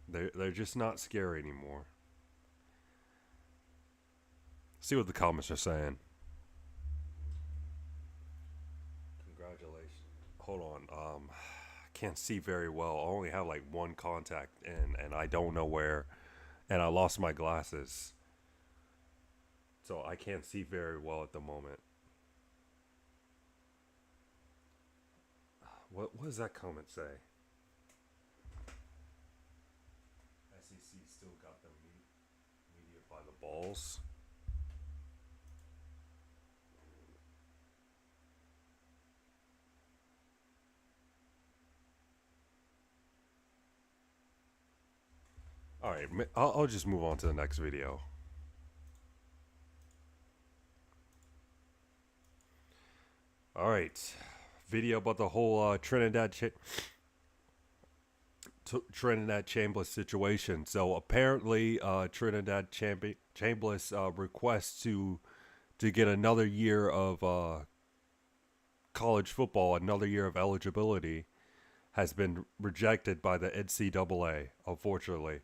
A: They're just not scary anymore. See what the comments are saying. Congratulations. Hold on. Can't see very well. I only have like one contact and I don't know where, and I lost my glasses, so I can't see very well at the moment. What does that comment say? SEC still got them media by the balls. All right, I'll just move on to the next video. All right, video about the whole Trinidad Chambliss situation. So apparently, Trinidad Chambliss requests to get another year of college football, another year of eligibility, has been rejected by the NCAA, unfortunately.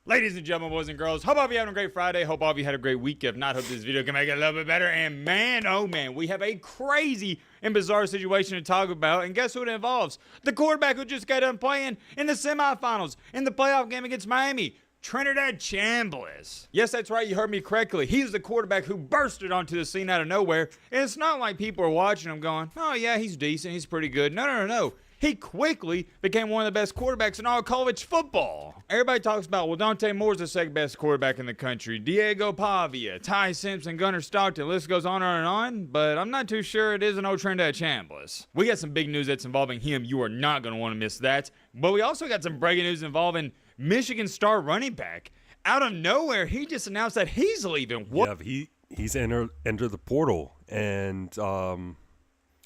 B: Ladies and gentlemen, boys and girls, hope all of you having a great Friday. Hope all of you had a great week. If not, hope this video can make it a little bit better. And man, oh man, we have a crazy and bizarre situation to talk about. And guess who it involves? The quarterback who just got done playing in the semifinals in the playoff game against Miami, Trinidad Chambliss. Yes, that's right, you heard me correctly. He's the quarterback who bursted onto the scene out of nowhere. And it's not like people are watching him going, oh yeah, he's decent, he's pretty good. No. He quickly became one of the best quarterbacks in all college football. Everybody talks about, well, Dante Moore's the second best quarterback in the country. Diego Pavia, Ty Simpson, Gunnar Stockton, list goes on and on, but I'm not too sure it is an old Trinidad Chambliss. We got some big news that's involving him. You are not going to want to miss that. But we also got some breaking news involving Michigan star running back. Out of nowhere, he just announced that he's leaving.
A: What? Yeah, he's entered the portal, and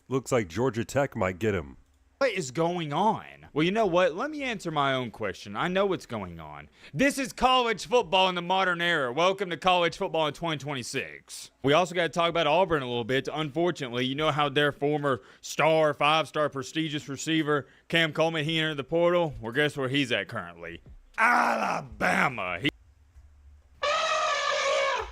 A: looks like Georgia Tech might get him.
B: What is going on? Well, you know what? Let me answer my own question. I know what's going on. This is college football in the modern era. Welcome to college football in 2026. We also got to talk about Auburn a little bit. Unfortunately, you know how their former star, five-star prestigious receiver, Cam Coleman, he entered the portal? Well, guess where he's at currently? Alabama.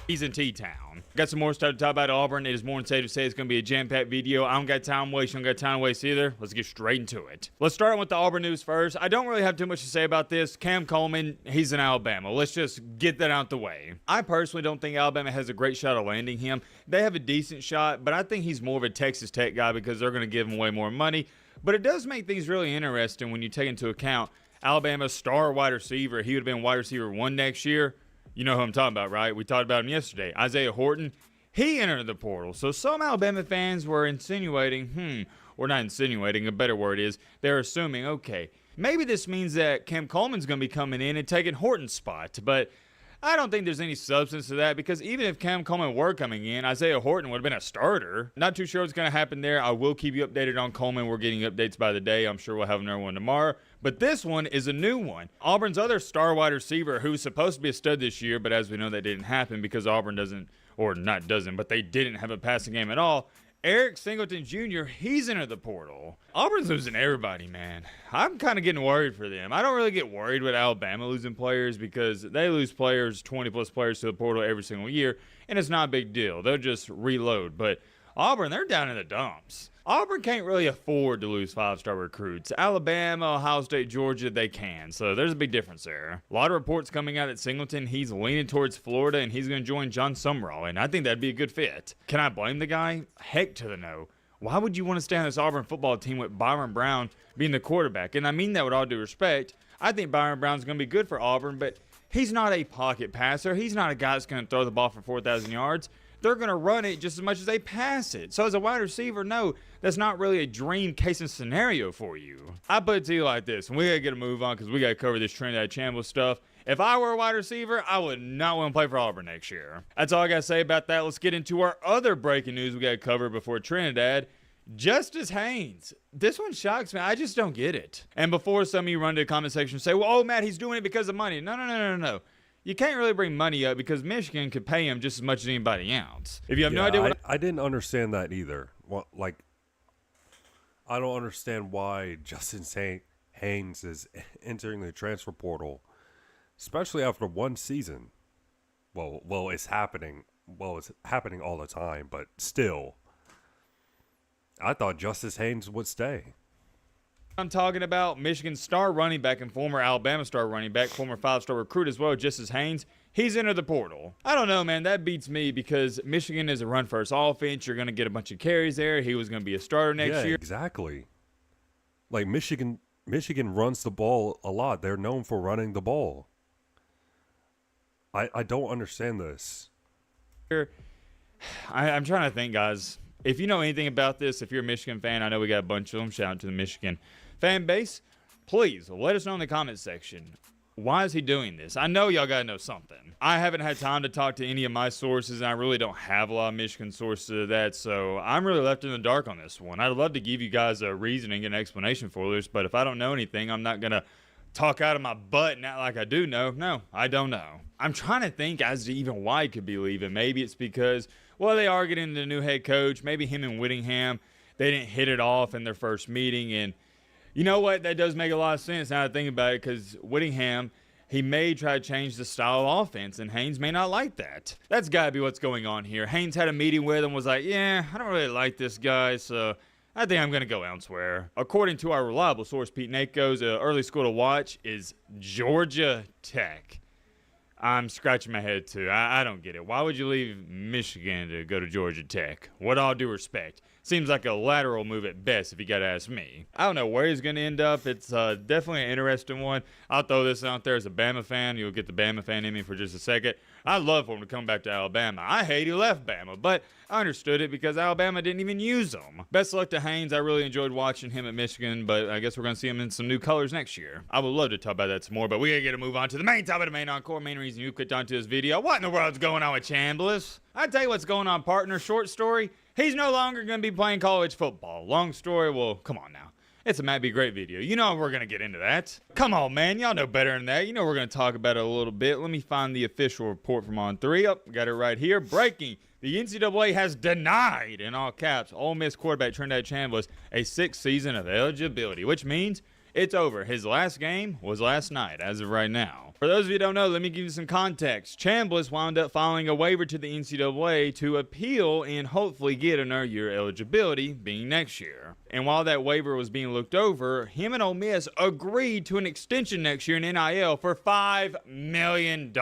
B: He's in T-Town. Got some more stuff to talk about Auburn. It is more than safe to say it's going to be a jam-packed video. I don't got time to waste. You don't got time to waste either. Let's get straight into it. Let's start with the Auburn news first. I don't really have too much to say about this. Cam Coleman, he's in Alabama. Let's just get that out the way. I personally don't think Alabama has a great shot of landing him. They have a decent shot, but I think he's more of a Texas Tech guy because they're going to give him way more money. But it does make things really interesting when you take into account Alabama's star wide receiver. He would have been wide receiver 1 next year. You know who I'm talking about, right? We talked about him yesterday. Isaiah Horton, he entered the portal. So some Alabama fans were insinuating, or not insinuating, a better word is, they're assuming, okay, maybe this means that Cam Coleman's going to be coming in and taking Horton's spot. But I don't think there's any substance to that because even if Cam Coleman were coming in, Isaiah Horton would have been a starter. Not too sure what's going to happen there. I will keep you updated on Coleman. We're getting updates by the day. I'm sure we'll have another one tomorrow. But this one is a new one. Auburn's other star wide receiver who's supposed to be a stud this year, but as we know that didn't happen because Auburn but they didn't have a passing game at all. Eric Singleton Jr., he's entered the portal. Auburn's losing everybody, man. I'm kind of getting worried for them. I don't really get worried with Alabama losing players because they lose players, 20-plus players to the portal every single year, and it's not a big deal. They'll just reload. But Auburn, they're down in the dumps. Auburn can't really afford to lose 5-star recruits. Alabama, Ohio State, Georgia, they can. So there's a big difference there. A lot of reports coming out that Singleton, he's leaning towards Florida and he's going to join John Sumrall. And I think that'd be a good fit. Can I blame the guy? Heck to the no. Why would you want to stay on this Auburn football team with Byron Brown being the quarterback? And I mean that with all due respect. I think Byron Brown's going to be good for Auburn, but he's not a pocket passer. He's not a guy that's going to throw the ball for 4,000 yards. They're going to run it just as much as they pass it. So as a wide receiver, no, that's not really a dream case and scenario for you. I put it to you like this, and we got to get a move on because we got to cover this Trinidad Chambliss stuff. If I were a wide receiver, I would not want to play for Auburn next year. That's all I got to say about that. Let's get into our other breaking news we got to cover before Trinidad. Justice Haynes. This one shocks me. I just don't get it. And before some of you run to the comment section and say, well, oh, Matt, he's doing it because of money. No. You can't really bring money up because Michigan could pay him just as much as anybody else. If you have no idea
A: I didn't understand that either. Well, I don't understand why Justice Haynes is entering the transfer portal, especially after one season. Well, it's happening. Well, it's happening all the time, but still. I thought Justice Haynes would stay.
B: I'm talking about Michigan star running back and former Alabama star running back, former 5-star recruit as well, Justice Haynes. he's entered the portal. I don't know, man. That beats me because Michigan is a run-first offense. You're going to get a bunch of carries there. He was going to be a starter next year.
A: Exactly. Like Michigan runs the ball a lot. They're known for running the ball. I don't understand this.
B: I'm trying to think, guys. If you know anything about this, if you're a Michigan fan, I know we got a bunch of them. Shout out to the Michigan fan base. Please let us know in the comments section. Why is he doing this? I know y'all got to know something. I haven't had time to talk to any of my sources, and I really don't have a lot of Michigan sources of that, so I'm really left in the dark on this one. I'd love to give you guys a reasoning and explanation for this, but if I don't know anything, I'm not going to talk out of my butt and act like I do know. No, I don't know. I'm trying to think as to even why he could be leaving. Maybe it's because, well, they are getting the new head coach. Maybe him and Whittingham, they didn't hit it off in their first meeting. And you know what? That does make a lot of sense now that I think about it, because Whittingham, he may try to change the style of offense, and Haynes may not like that. That's got to be what's going on here. Haynes had a meeting with him, was like, yeah, I don't really like this guy, so I think I'm going to go elsewhere. According to our reliable source, Pete Nako's early school to watch is Georgia Tech. I'm scratching my head, too. I don't get it. Why would you leave Michigan to go to Georgia Tech? With all due respect. Seems like a lateral move at best, if you got to ask me. I don't know where he's going to end up. It's definitely an interesting one. I'll throw this out there as a Bama fan. You'll get the Bama fan in me for just a second. I'd love for him to come back to Alabama. I hate he left Bama, but I understood it because Alabama didn't even use him. Best of luck to Haynes. I really enjoyed watching him at Michigan, but I guess we're going to see him in some new colors next year. I would love to talk about that some more, but we got to move on to the main topic of the main encore. Main reason you clicked onto this video. What in the world's going on with Chambliss? I tell you what's going on, partner. Short story. He's no longer going to be playing college football. Long story, well, come on now. It's a Might Be Great video. You know we're going to get into that. Come on, man. Y'all know better than that. You know we're going to talk about it a little bit. Let me find the official report from On3. Oh, got it right here. Breaking. The NCAA has denied, in all caps, Ole Miss quarterback Trindad Chambliss a 6th season of eligibility, which means it's over. His last game was last night, as of right now. For those of you who don't know, let me give you some context. Chambliss wound up filing a waiver to the NCAA to appeal and hopefully get another year eligibility, being next year. And while that waiver was being looked over, him and Ole Miss agreed to an extension next year in NIL for $5 million.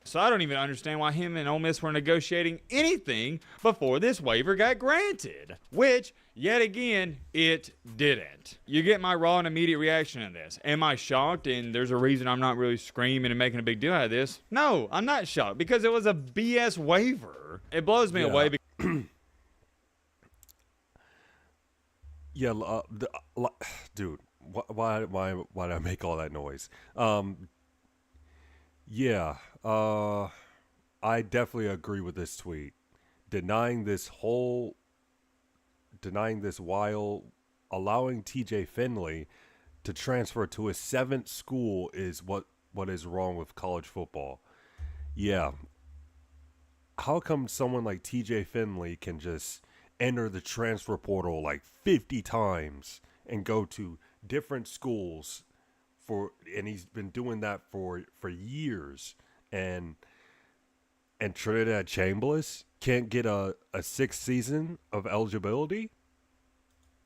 B: So I don't even understand why him and Ole Miss were negotiating anything before this waiver got granted, which, yet again, it didn't. You get my raw and immediate reaction to this. Am I shocked and there's a reason I'm not really screaming and making a big deal out of this? No, I'm not shocked because it was a BS waiver. It blows me away.
A: Yeah, dude, why did I make all that noise? Yeah, I definitely agree with this tweet. Denying this while allowing TJ Finley to transfer to his 7th school is what is wrong with college football. Yeah. How come someone like TJ Finley can just enter the transfer portal like 50 times and go to different schools and he's been doing that for years, and Trindad Chambliss can't get a 6th season of eligibility?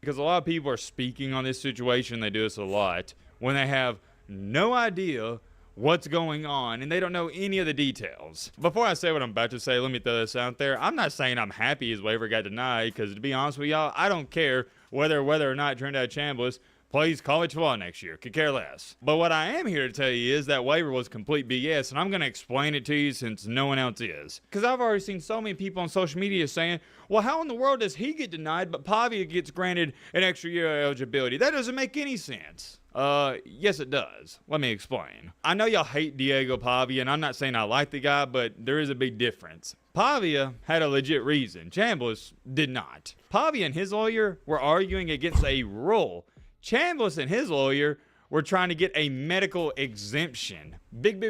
B: Because a lot of people are speaking on this situation, they do this a lot, when they have no idea what's going on and they don't know any of the details. Before I say what I'm about to say, let me throw this out there. I'm not saying I'm happy his waiver got denied, because to be honest with y'all, I don't care whether or not Trindad Chambliss plays college football next year. Could care less. But what I am here to tell you is that waiver was complete BS, and I'm going to explain it to you since no one else is. Because I've already seen so many people on social media saying, well, how in the world does he get denied, but Pavia gets granted an extra year of eligibility? That doesn't make any sense. Yes, it does. Let me explain. I know y'all hate Diego Pavia, and I'm not saying I like the guy, but there is a big difference. Pavia had a legit reason. Chambliss did not. Pavia and his lawyer were arguing against a rule. Chambliss and his lawyer were trying to get a medical exemption. Big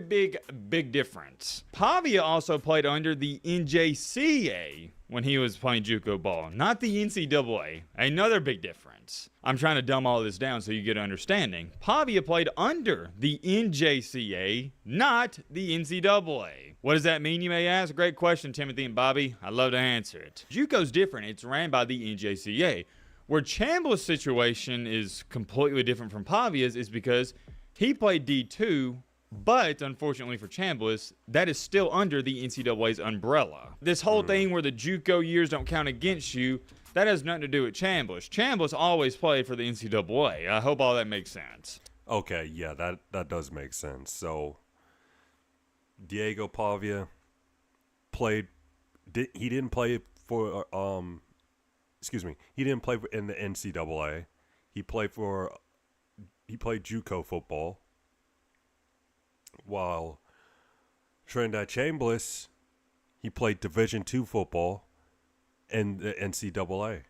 B: difference. Pavia also played under the NJCA when he was playing JUCO ball, not the NCAA. Another big difference. I'm trying to dumb all this down so you get an understanding. Pavia played under the NJCA, not the NCAA. What does that mean, you may ask? Great question, Timothy and Bobby. I'd love to answer it. JUCO's different. It's ran by the NJCA. Where Chambliss' situation is completely different from Pavia's is because he played D2 But unfortunately for Chambliss, that is still under the NCAA's umbrella. This whole thing where the JUCO years don't count against you, that has nothing to do with Chambliss. Chambliss always played for the NCAA. I hope all that makes sense.
A: Okay, yeah, that does make sense. So Diego Pavia he didn't play for he didn't play in the NCAA. He played JUCO football. While Trinidad Chambliss, he played Division II football in the NCAA.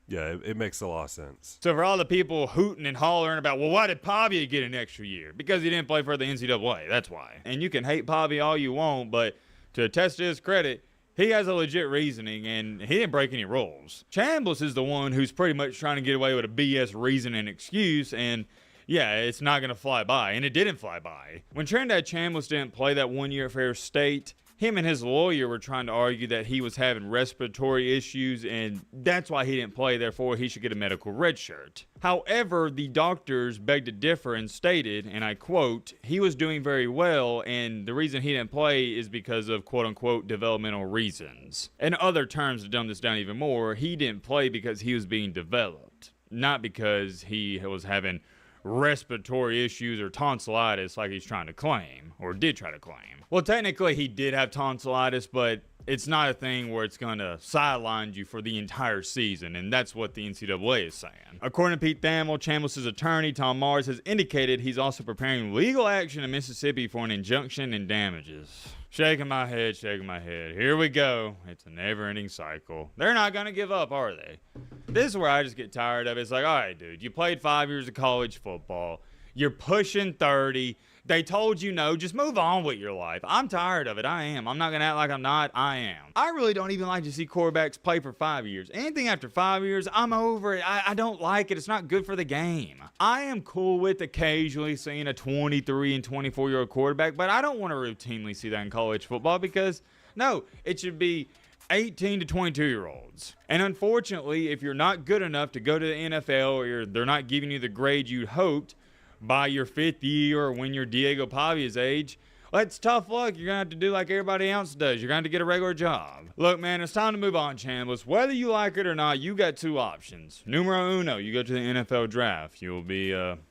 A: Yeah, it makes a lot of sense.
B: So for all the people hooting and hollering about, well, why did Pavia get an extra year? Because he didn't play for the NCAA. That's why. And you can hate Pavia all you want, but to attest to his credit, he has a legit reasoning, and he didn't break any rules. Chambliss is the one who's pretty much trying to get away with a BS reason and excuse, and yeah, it's not going to fly by, and it didn't fly by. When Trinidad Chambliss didn't play that 1 year at Fair State, him and his lawyer were trying to argue that he was having respiratory issues, and that's why he didn't play, therefore he should get a medical red shirt. However, the doctors begged to differ and stated, and I quote, he was doing very well, and the reason he didn't play is because of quote-unquote developmental reasons. In other terms, to dumb this down even more, he didn't play because he was being developed, not because he was having respiratory issues or tonsillitis like he's trying to claim, or did try to claim. Well, technically he did have tonsillitis, but it's not a thing where it's going to sideline you for the entire season, and that's what the NCAA is saying. According to Pete Thamel, Chambliss' attorney, Tom Mars, has indicated he's also preparing legal action in Mississippi for an injunction and damages. Shaking my head. Here we go. It's a never-ending cycle. They're not going to give up, are they? This is where I just get tired of it. It's like, all right, dude, you played 5 years of college football. You're pushing 30. They told you no, just move on with your life. I'm tired of it. I am. I'm not going to act like I'm not. I am. I really don't even like to see quarterbacks play for 5 years. Anything after 5 years, I'm over it. I don't like it. It's not good for the game. I am cool with occasionally seeing a 23 and 24-year-old quarterback, but I don't want to routinely see that in college football because, no, it should be 18 to 22-year-olds. And unfortunately, if you're not good enough to go to the NFL or they're not giving you the grade you hoped, by your 5th year or when you're Diego Pavia's age, well, it's tough luck. You're going to have to do like everybody else does. You're going to have to get a regular job. Look, man, it's time to move on, Chambliss. Whether you like it or not, you got two options. Numero uno, you go to the NFL draft. You'll be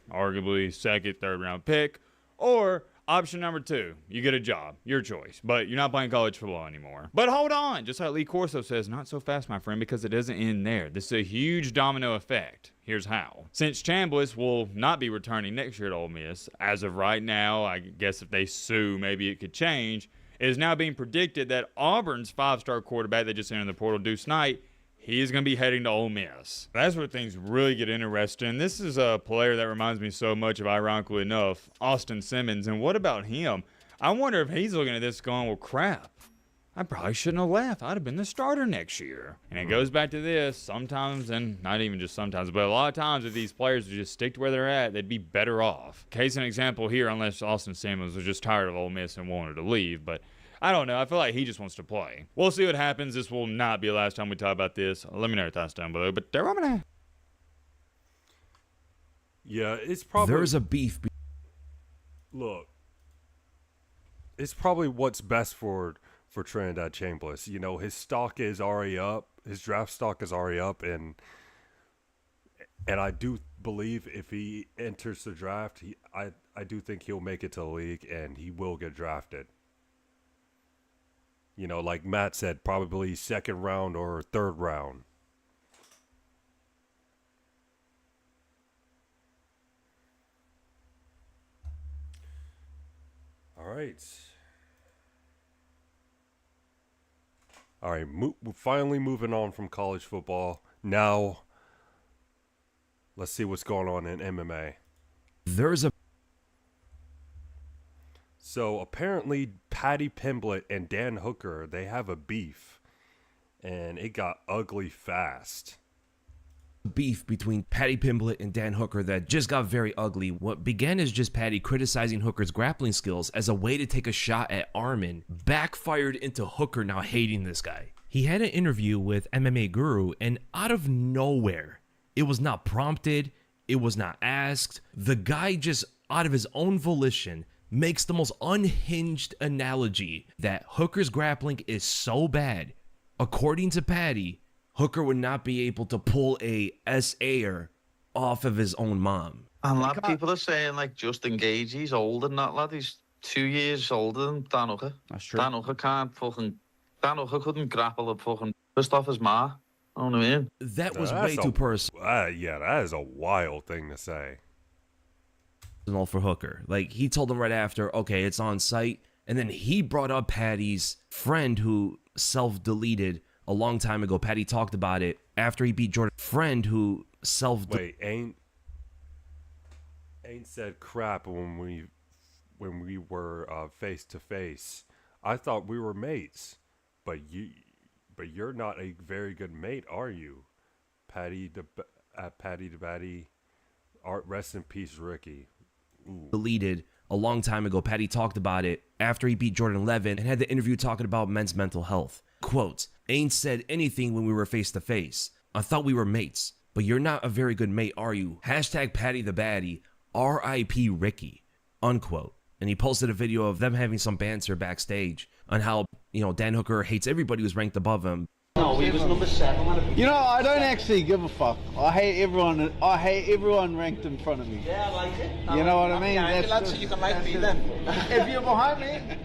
B: arguably second, third round pick. Or option number two, you get a job. Your choice. But you're not playing college football anymore. But hold on. Just like Lee Corso says, not so fast, my friend, because it doesn't end there. This is a huge domino effect. Here's how. Since Chambliss will not be returning next year at Ole Miss, as of right now, I guess if they sue, maybe it could change. It is now being predicted that Auburn's 5-star quarterback that just entered the portal, Deuce Knight, he is going to be heading to Ole Miss. That's where things really get interesting. This is a player that reminds me so much of, ironically enough, Austin Simmons. And what about him? I wonder if he's looking at this going, well, crap. I probably shouldn't have left. I'd have been the starter next year. And it goes back to this. Sometimes, and not even just sometimes, but a lot of times if these players would just stick to where they're at, they'd be better off. Case in example here, unless Austin Simmons was just tired of Ole Miss and wanted to leave. But I don't know. I feel like he just wants to play. We'll see what happens. This will not be the last time we talk about this. Let me know your thoughts down below. But there I'm gonna.
A: Yeah, it's probably...
C: There's a beef.
A: Look, it's probably what's best for Trinidad Chambliss. You know, his stock is already up. His draft stock is already up, and I do believe if he enters the draft, I do think he'll make it to the league and he will get drafted. You know, like Matt said, probably second round or third round. All right. All right, we're finally moving on from college football. Now, let's see what's going on in MMA.
C: There's a...
A: So, apparently, Paddy Pimblett and Dan Hooker, they have a beef. And it got ugly fast.
C: beef between Paddy Pimblett and Dan Hooker that just got very ugly. What began as just Paddy criticizing Hooker's grappling skills as a way to take a shot at Arman backfired into Hooker now hating this guy. He had an interview with MMA Guru, and out of nowhere, it was not prompted, it was not asked, the guy just out of his own volition, makes the most unhinged analogy that Hooker's grappling is so bad. According to Paddy, Hooker would not be able to pull a SA'er off of his own mom.
D: And lad, people are saying like Justin Gage, he's older than that lad. He's 2 years older than Dan Hooker.
B: That's true.
D: Dan Hooker couldn't grapple a fucking just off his ma. You know what I mean?
C: That was
A: That's
C: way too personal
A: Yeah, that is a wild thing to say.
C: for Hooker. Like, he told him right after, okay, it's on site. And then he brought up Paddy's friend who self-deleted a long time ago. Paddy talked about it after he beat Jordan. Friend who
A: Wait, ain't said crap when we were face to face. I thought we were mates, but you're not a very good mate, are you? Paddy DeBatty. Rest in peace, Ricky. Ooh.
C: deleted a long time ago. Paddy talked about it after he beat Jordan Levin and had the interview talking about men's mental health. Quote, ain't said anything when we were face to face. I thought we were mates, but you're not a very good mate, are you? Hashtag Paddy the Baddie, R.I.P. Ricky, unquote. And he posted a video of them having some banter backstage on how, Dan Hooker hates everybody who's ranked above him.
E: No, he was number 7.
F: You know, I don't actually give a fuck. I hate everyone ranked in front of me.
E: Yeah, I like it.
F: You know what I mean?
E: That's so you can like me then.
F: If you're behind me,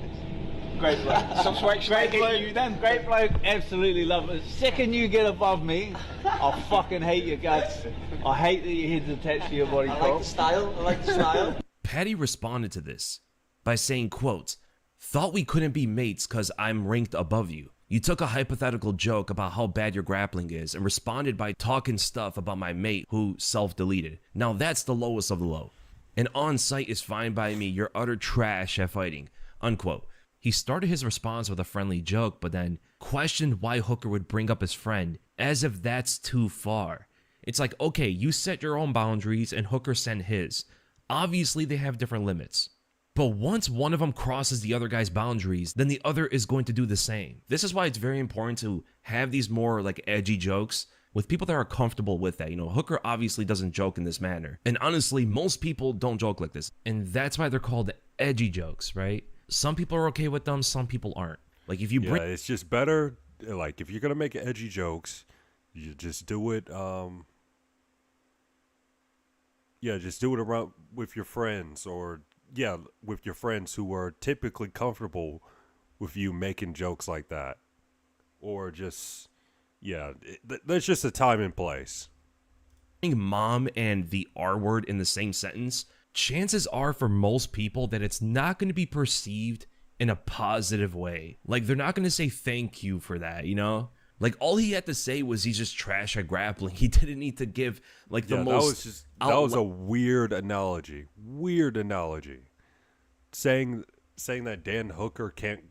F: great bloke.
E: Some sweat
F: Great bloke.
E: you then.
F: Great bloke. Absolutely love it. Second you get above me, I'll fucking hate your guts. I hate that your head's attached to your body.
E: I like the style.
C: Paddy responded to this by saying, quote, thought we couldn't be mates because I'm ranked above you. You took a hypothetical joke about how bad your grappling is and responded by talking stuff about my mate who self-deleted. Now that's the lowest of the low. And on site is fine by me. You're utter trash at fighting, unquote. He started his response with a friendly joke, but then questioned why Hooker would bring up his friend, as if that's too far. It's like, okay, you set your own boundaries and Hooker set his. Obviously, they have different limits. But once one of them crosses the other guy's boundaries, then the other is going to do the same. This is why it's very important to have these more like edgy jokes with people that are comfortable with that. Hooker obviously doesn't joke in this manner. And honestly, most people don't joke like this. And that's why they're called edgy jokes, right? Some people are okay with them, some people aren't. Like if you bring...
A: Yeah, it's just better, like if you're going to make edgy jokes, you just do it, just do it around with your friends or... Yeah, with your friends who are typically comfortable with you making jokes like that. Or just, there's just a time and place.
C: Mom and the R word in the same sentence, chances are for most people that it's not going to be perceived in a positive way. Like, they're not going to say thank you for that, Like, all he had to say was he's just trash at grappling. He didn't need to give, like, the most...
A: That was a weird analogy. Weird analogy. Saying that Dan Hooker can't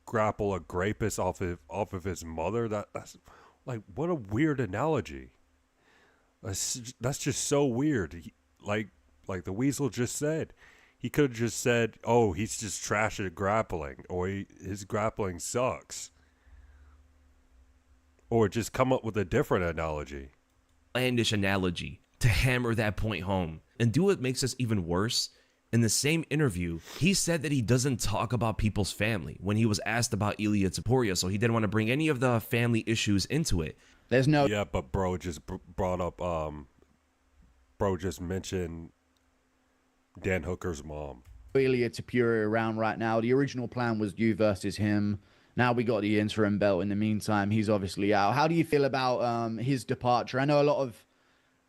A: grapple a rapist off of his mother, that's... Like, what a weird analogy. That's just so weird. Like the Weasel just said. He could have just said, oh, he's just trash at grappling. Or his grappling sucks. Or just come up with a different analogy.
C: Outlandish analogy to hammer that point home. And do what makes this even worse. In the same interview, he said that he doesn't talk about people's family when he was asked about Ilia Topuria, so he didn't want to bring any of the family issues into it.
F: There's no...
A: Yeah, but bro just brought up, bro just mentioned Dan Hooker's mom.
F: Ilia Topuria around right now. The original plan was you versus him. Now we got the interim belt. In the meantime, he's obviously out. How do you feel about his departure? I know a lot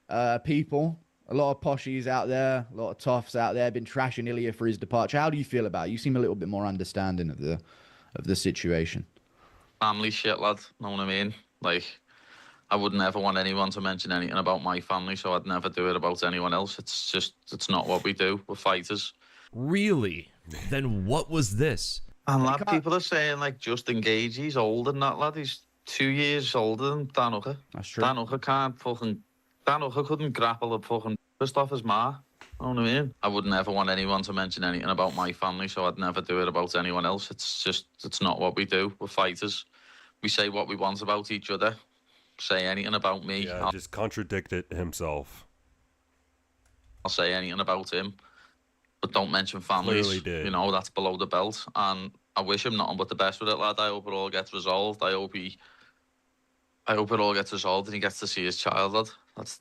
F: of people, a lot of poshies out there, a lot of toughs out there have been trashing Ilia for his departure. How do you feel about it? You seem a little bit more understanding of the situation.
D: Family shit, lad. Know what I mean? Like, I would never want anyone to mention anything about my family, so I'd never do it about anyone else. It's not what we do. We're fighters.
C: Really? Then what was this?
D: And lad, people are saying like Justin Gage, he's older than that lad. He's 2 years older than Dan Hooker.
F: That's true.
D: Dan Hooker couldn't grapple a fucking just off his ma. You know what I mean? I would never want anyone to mention anything about my family, so I'd never do it about anyone else. It's not what we do. We're fighters. We say what we want about each other. Say anything about me.
A: Yeah, just contradicted himself.
D: I'll say anything about him. but don't mention families.
A: Clearly did.
D: You know, that's below the belt. And I wish him nothing but the best with it, lad. I hope it all gets resolved. I hope it all gets resolved and he gets to see his child, lad.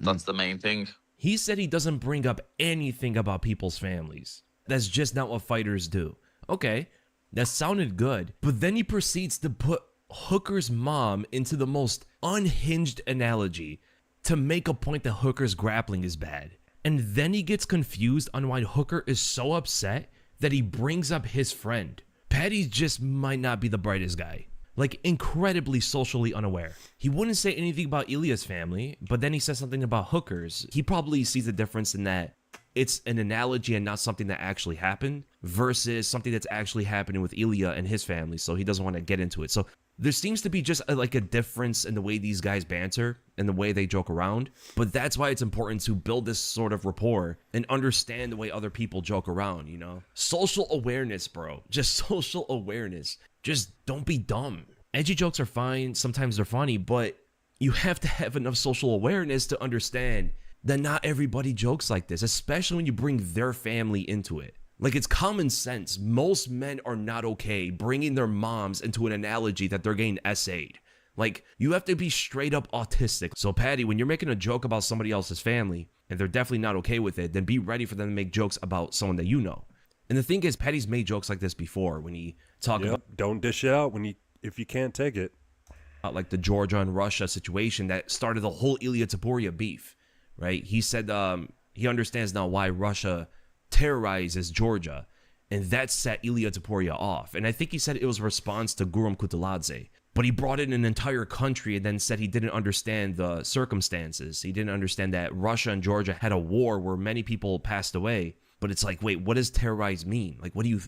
D: That's the main thing.
C: He said he doesn't bring up anything about people's families. That's just not what fighters do. Okay, that sounded good, but then he proceeds to put Hooker's mom into the most unhinged analogy to make a point that Hooker's grappling is bad. And then he gets confused on why Hooker is so upset that he brings up his friend. Paddy just might not be the brightest guy. Like, incredibly socially unaware. He wouldn't say anything about Ilya's family, but then he says something about Hooker's. He probably sees the difference in that it's an analogy and not something that actually happened versus something that's actually happening with Ilya and his family, so he doesn't want to get into it. So there seems to be just like a difference in the way these guys banter and the way they joke around, but that's why it's important to build this sort of rapport and understand the way other people joke around, you know? Social awareness, bro. Just social awareness. Just don't be dumb. Edgy jokes are fine, sometimes they're funny, but you have to have enough social awareness to understand that not everybody jokes like this, especially when you bring their family into it. Like, it's common sense. Most men are not okay bringing their moms into an analogy that they're getting essayed. Like, you have to be straight up autistic. So, Paddy, when you're making a joke about somebody else's family, and they're definitely not okay with it, then be ready for them to make jokes about someone that you know. And the thing is, Paddy's made jokes like this before when he talked about,
A: Don't dish it out if you can't take it.
C: like, the Georgia and Russia situation that started the whole Ilya Taporia beef, right? He said he understands now why Russia terrorizes Georgia, and that set Ilya Taporia off. And I think he said it was a response to Guram Kutaladze. But he brought in an entire country and then said he didn't understand the circumstances. He didn't understand that Russia and Georgia had a war where many people passed away. But it's like, wait, what does terrorize mean? Like, what do you...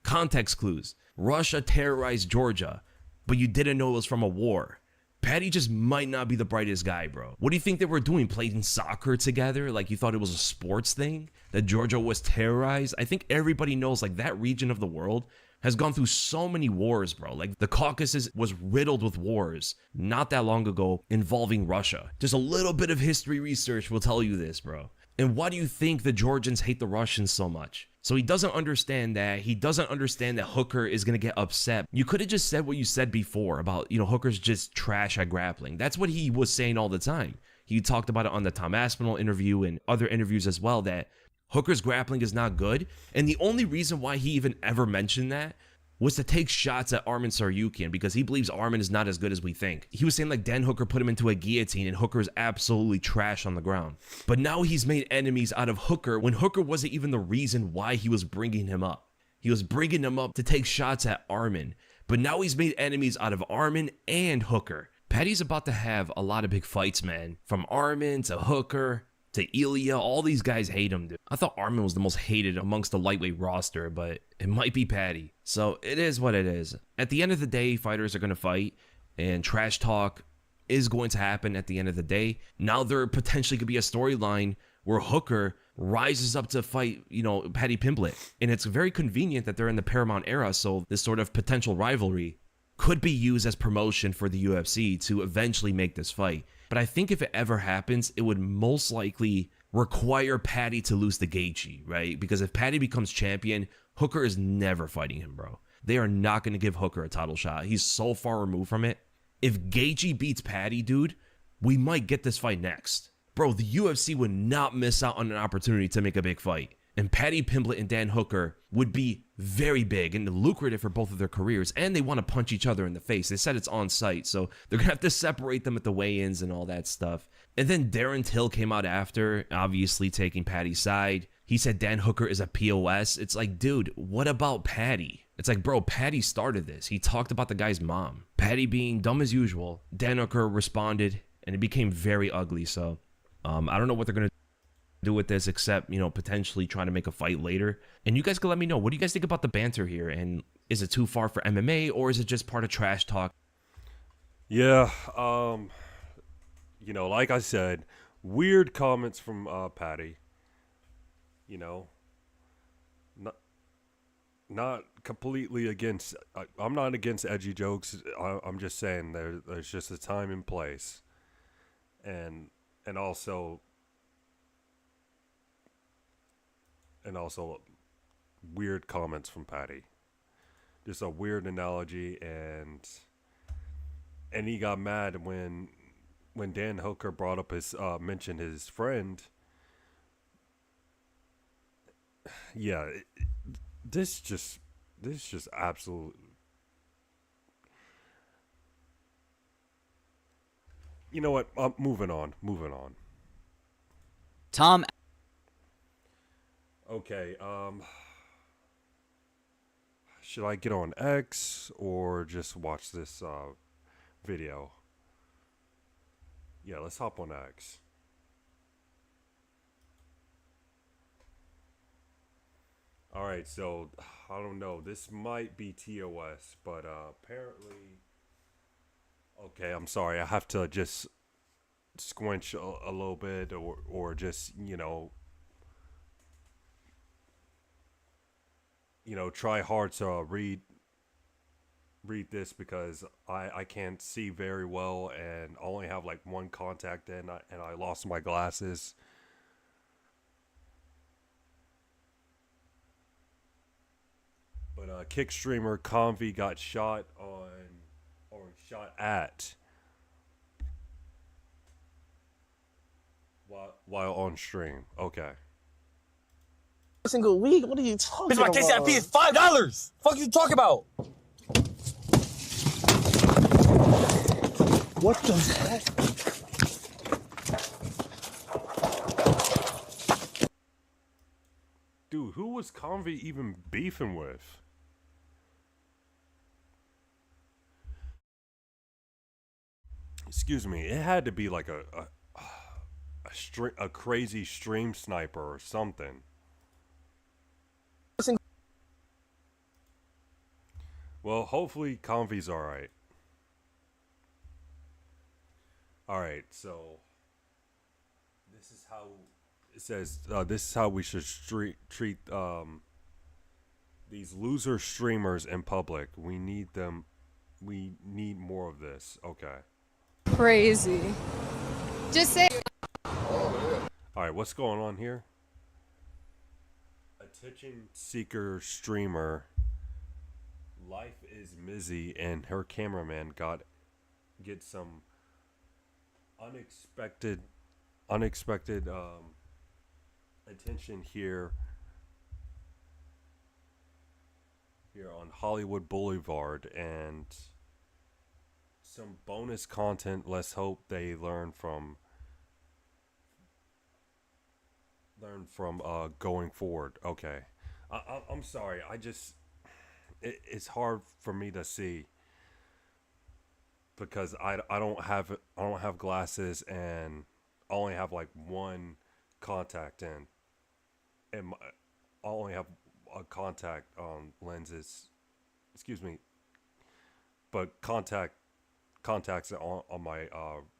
C: Context clues. Russia terrorized Georgia, but you didn't know it was from a war. Paddy just might not be the brightest guy, bro. What do you think they were doing? Playing soccer together? Like, you thought it was a sports thing? That Georgia was terrorized? I think everybody knows, like, that region of the world has gone through so many wars, bro. Like, the Caucasus was riddled with wars not that long ago involving Russia. Just a little bit of history research will tell you this, bro. And why do you think the Georgians hate the Russians so much? So he doesn't understand that. He doesn't understand that Hooker is going to get upset. You could have just said what you said before about, you know, Hooker's just trash at grappling. That's what he was saying all the time. He talked about it on the Tom Aspinall interview and other interviews as well, that Hooker's grappling is not good. And the only reason why he even ever mentioned that was to take shots at Arman Tsarukyan because he believes Arman is not as good as we think. He was saying like Dan Hooker put him into a guillotine and Hooker is absolutely trash on the ground. But now he's made enemies out of Hooker when Hooker wasn't even the reason why he was bringing him up. He was bringing him up to take shots at Arman. But now he's made enemies out of Arman and Hooker. Paddy's about to have a lot of big fights, man. From Arman to Hooker to Ilya, all these guys hate him, dude. I thought Arman was the most hated amongst the lightweight roster, but it might be Paddy. So it is what it is. At the end of the day, fighters are going to fight, and trash talk is going to happen at the end of the day. Now there potentially could be a storyline where Hooker rises up to fight, you know, Paddy Pimblett. And it's very convenient that they're in the Paramount era, so this sort of potential rivalry could be used as promotion for the UFC to eventually make this fight. But I think if it ever happens, it would most likely require Paddy to lose to Gaethje, right? Because if Paddy becomes champion, Hooker is never fighting him, bro. They are not going to give Hooker a title shot. He's so far removed from it. If Gaethje beats Paddy, dude, we might get this fight next. Bro, the UFC would not miss out on an opportunity to make a big fight. And Paddy Pimblett and Dan Hooker would be very big and lucrative for both of their careers. And they want to punch each other in the face. They said it's on site, so they're going to have to separate them at the weigh-ins and all that stuff. And then Darren Till came out after, obviously taking Paddy's side. He said Dan Hooker is a POS. It's like, dude, what about Paddy? It's like, bro, Paddy started this. He talked about the guy's mom. Paddy being dumb as usual. Dan Hooker responded, and it became very ugly. So I don't know what they're going to do with this except, you know, potentially trying to make a fight later. And you guys can let me know, what do you guys think about the banter here? And is it too far for MMA, or is it just part of trash talk?
A: Yeah, you know, like I said, weird comments from Paddy. You know, not completely against. I'm not against edgy jokes. I'm just saying there's just a time and place, and also weird comments from Patty. Just a weird analogy, and he got mad when Dan Hooker brought up his mentioned his friend. Yeah, this just absolute. You know what? Moving on.
G: Tom.
A: Okay. Should I get on X or just watch this video? Yeah, let's hop on X. All right, so I don't know. This might be TOS, but apparently. Okay, I'm sorry. I have to just squinch a little bit, or just try hard to read this, because I can't see very well and I only have like one contact in, and I lost my glasses. But Kick streamer Convy got shot at while on stream. Okay.
H: Single week? What are you talking about? My KCIP is $5. Fuck you talking about? What the heck?
A: Dude, who was Convy even beefing with? Excuse me, it had to be like a crazy stream sniper or something. Well, hopefully Convy's alright. Alright, so this is how it says this is how we should treat these loser streamers in public. We need more of this. Okay.
I: Crazy. Just say.
A: Alright, what's going on here? Attention seeker streamer Life is Mizzy and her cameraman get some unexpected attention here on Hollywood Boulevard, and some bonus content. Let's hope they learn from going forward. Okay. I'm sorry. It's hard for me to see because I don't have glasses, and I only have like one contact in, and I only have a contact lenses. Excuse me, but contacts on my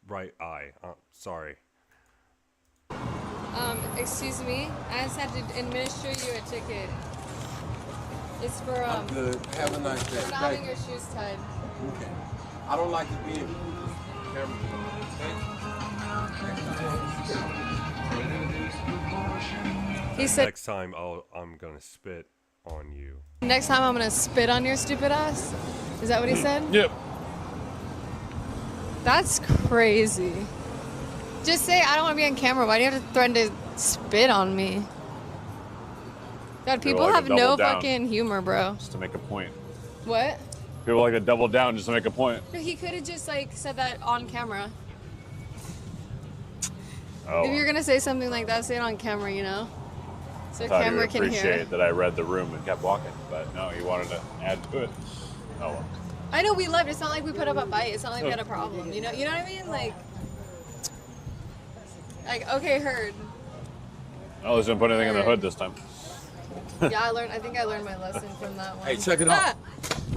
A: right eye. Sorry.
I: Excuse me. I just had to administer you a ticket. It's for
J: I'm good. Have a nice day.
I: for not having your shoes tied.
J: Okay. I don't like to be in camera.
I: He said
A: Next time I'm gonna spit on you.
I: next time I'm gonna spit on your stupid ass. Is that what he said?
H: Yep.
I: That's crazy. Just say I don't want to be on camera. Why do you have to threaten to spit on me? God, people
K: like to
I: have no
K: double down.
I: fucking humor, bro.
K: Just to make a point.
I: What?
K: People like to double down just to make a point.
I: No, he could have just like said that on camera.
K: Oh,
I: If you're gonna say something like that, say it on camera, you know? So
K: I thought
I: camera
K: you'd
I: can hear
K: appreciate
I: it.
K: that I read the room and kept walking, but no, he wanted to add to it. Oh well.
I: I know we left. It's not like we put up a fight. It's not like we had a problem. You know what I mean? Like okay, heard.
K: I was gonna put anything in the hood this time.
I: Yeah, I think I learned my lesson from that one.
J: Hey, check it out.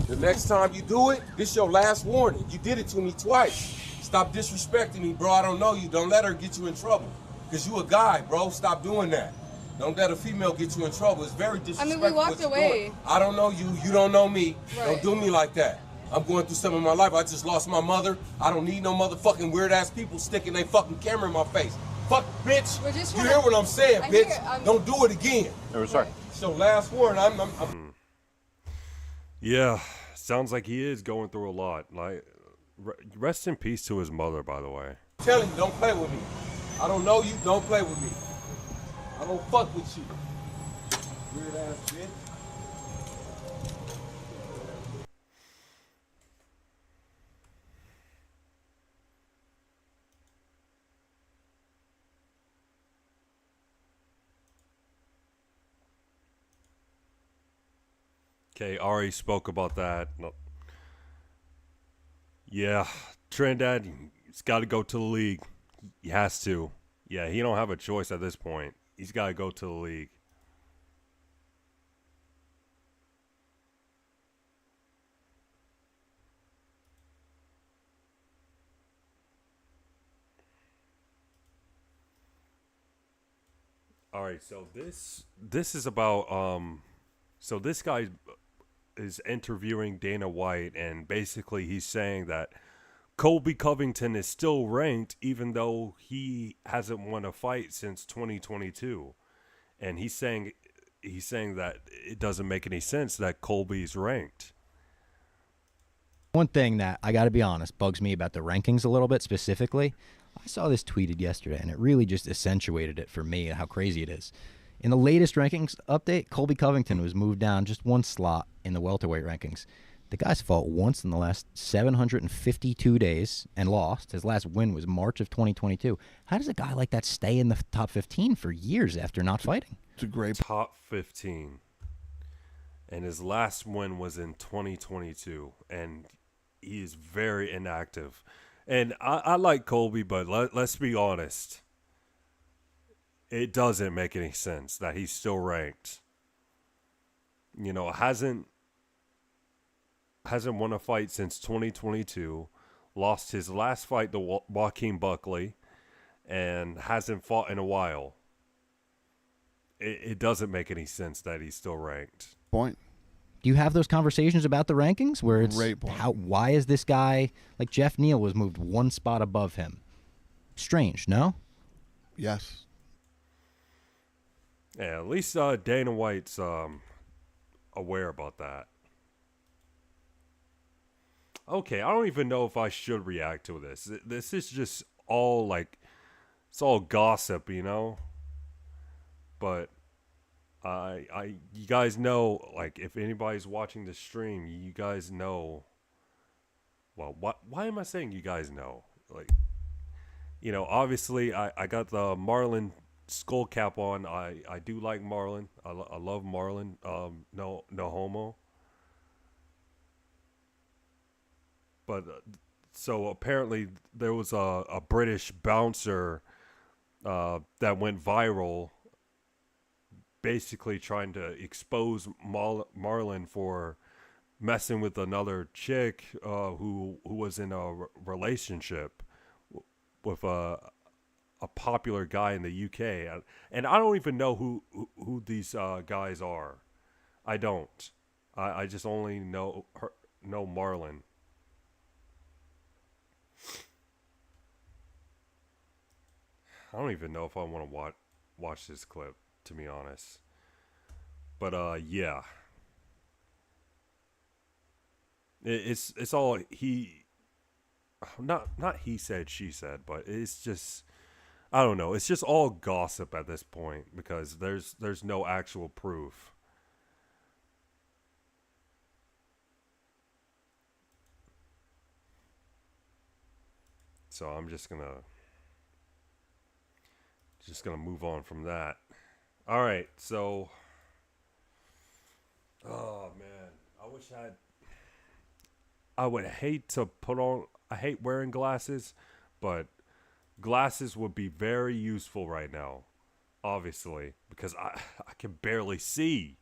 J: The next time you do it, this your last warning. You did it to me twice. Stop disrespecting me, bro. I don't know you. Don't let her get you in trouble. Because you a guy, bro. Stop doing that. Don't let a female get you in trouble. It's very disrespectful.
I: we walked
J: what you're
I: away.
J: doing. I don't know you. You don't know me.
I: Right.
J: Don't do me like that. I'm going through something in my life. I just lost my mother. I don't need no motherfucking weird-ass people sticking their fucking camera in my face. Fuck, bitch.
I: We're just
J: You
I: trying
J: hear
I: to-
J: what I'm saying,
I: I
J: bitch?
I: hear it.
J: Don't do it again.
K: No, we're sorry.
J: It's your last warning. I'm
A: Yeah, sounds like he is going through a lot. Like, rest in peace to his mother, by the way.
J: telling you, don't play with me. I don't know you, don't play with me. I don't fuck with you. Weird ass bitch.
A: Okay, Ari spoke about that. No. Yeah, Trinidad, he's got to go to the league. He has to. Yeah, he don't have a choice at this point. He's got to go to the league. All right, so this is about so this guy is interviewing Dana White, and basically he's saying that Colby Covington is still ranked even though he hasn't won a fight since 2022. And he's saying that it doesn't make any sense that Colby's ranked.
G: One thing that I got to be honest bugs me about the rankings a little bit specifically. I saw this tweeted yesterday, and it really just accentuated it for me and how crazy it is. In the latest rankings update, Colby Covington was moved down just one slot in the welterweight rankings. The guy's fought once in the last 752 days and lost. His last win was March of 2022. How does a guy like that stay in the top 15 for years after not fighting?
A: It's a great top 15. And his last win was in 2022, and he is very inactive. And I like Colby, but let's be honest. It doesn't make any sense that he's still ranked. You know, hasn't won a fight since 2022, lost his last fight to Joaquin Buckley, and hasn't fought in a while. It doesn't make any sense that he's still ranked.
L: Point.
G: Do you have those conversations about the rankings where it's
L: Great point.
G: why is this guy, like Jeff Neal was moved one spot above him? Strange, no?
L: Yes.
A: Yeah, at least Dana White's aware about that. Okay, I don't even know if I should react to this. This is just all like, it's all gossip, you know? But you guys know, like, if anybody's watching the stream, you guys know. Well, why am I saying you guys know? Like, you know, obviously I got the Marlon skull cap on. I do like Marlon. I love Marlon. No homo. But so apparently there was a British bouncer that went viral, basically trying to expose Marlon for messing with another chick who was in a relationship with a popular guy in the UK, and I don't even know who these guys are. I don't. I just only know Marlon. I don't even know if I want to watch this clip, to be honest. But yeah, it's all not he said, she said, but it's just, I don't know. It's just all gossip at this point because there's no actual proof. So I'm just gonna move on from that. All right, so oh man, I would hate to put on, I hate wearing glasses, but glasses would be very useful right now, obviously, because I can barely see.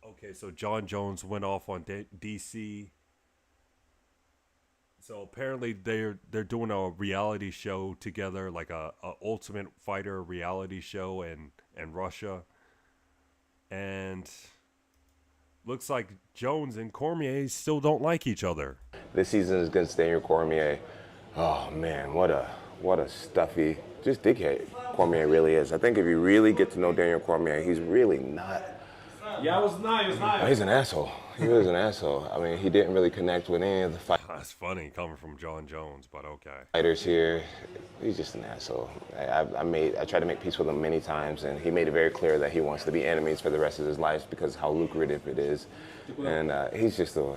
A: Okay, so John Jones went off on DC. So apparently they're doing a reality show together, like a Ultimate Fighter reality show in Russia. And looks like Jones and Cormier still don't like each other.
M: This season is against Daniel Cormier. Oh man, what a stuffy
L: just dickhead Cormier really is. I think if you really get to know Daniel Cormier, he's really not.
K: Yeah, it was nice.
L: He's an asshole. He really is an asshole. I mean, he didn't really connect with any of the
A: That's funny coming from John Jones, but okay.
L: fighters here. He's just an asshole. I tried to make peace with him many times, and he made it very clear that he wants to be enemies for the rest of his life because how lucrative it is. And he's just a,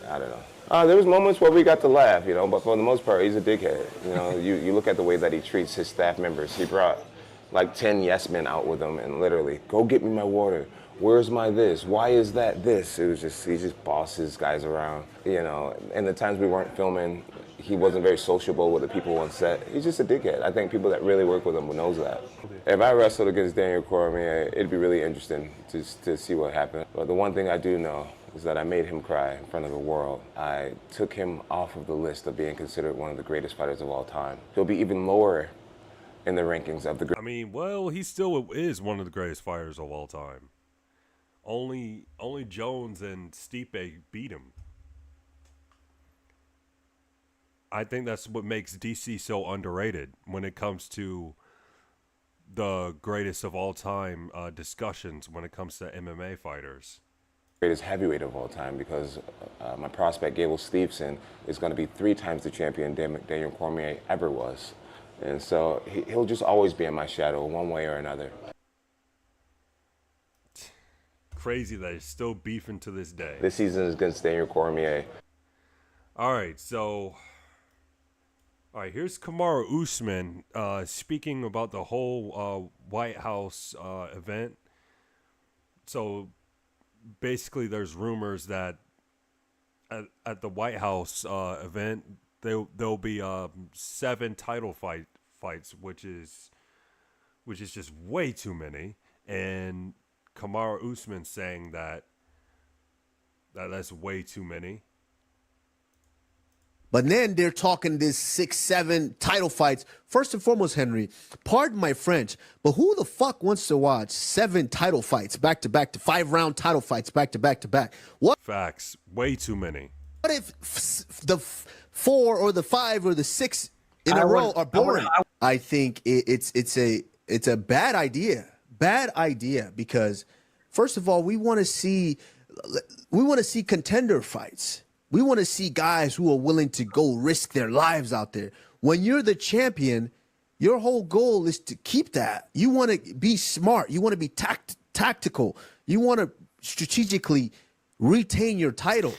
L: I don't know. There was moments where we got to laugh, you know, but for the most part, he's a dickhead. You know, you look at the way that he treats his staff members. He brought like 10 yes men out with him and literally, go get me my water. Where's my this? Why is that this? It was just, he just bosses guys around, you know. And the times we weren't filming, he wasn't very sociable with the people on set. He's just a dickhead. I think people that really work with him knows that. If I wrestled against Daniel Cormier, it'd be really interesting to see what happened. But the one thing I do know is that I made him cry in front of the world. I took him off of the list of being considered one of the greatest fighters of all time. He'll be even lower in the rankings of the.
A: I mean, well, he still is one of the greatest fighters of all time. Only Jones and Stipe beat him. I think that's what makes DC so underrated when it comes to the greatest of all time discussions when it comes to MMA fighters.
L: Greatest heavyweight of all time because my prospect Gable Steveson is going to be 3 times the champion Daniel Cormier ever was. And so he'll just always be in my shadow one way or another.
A: Crazy that he's still beefing to this day.
L: This season is against Daniel Cormier.
A: All right, here's Kamaru Usman speaking about the whole White House event. So basically there's rumors that at the White House event there'll be 7 title fights, which is just way too many. And Kamaru Usman saying that's way too many.
M: But then they're talking this 6, 7 title fights. First and foremost, Henry, pardon my French, but who the fuck wants to watch 7 title fights back to back, to 5-round title fights back to back to back? What?
A: Facts. Way too many.
M: What if the 4 or the 5 or the 6 in a row are boring? I think it's a bad idea. Bad idea because, first of all, we want to see contender fights. We want to see guys who are willing to go risk their lives out there. When you're the champion, your whole goal is to keep that. You want to be smart. You want to be tactical. You want to strategically retain your title.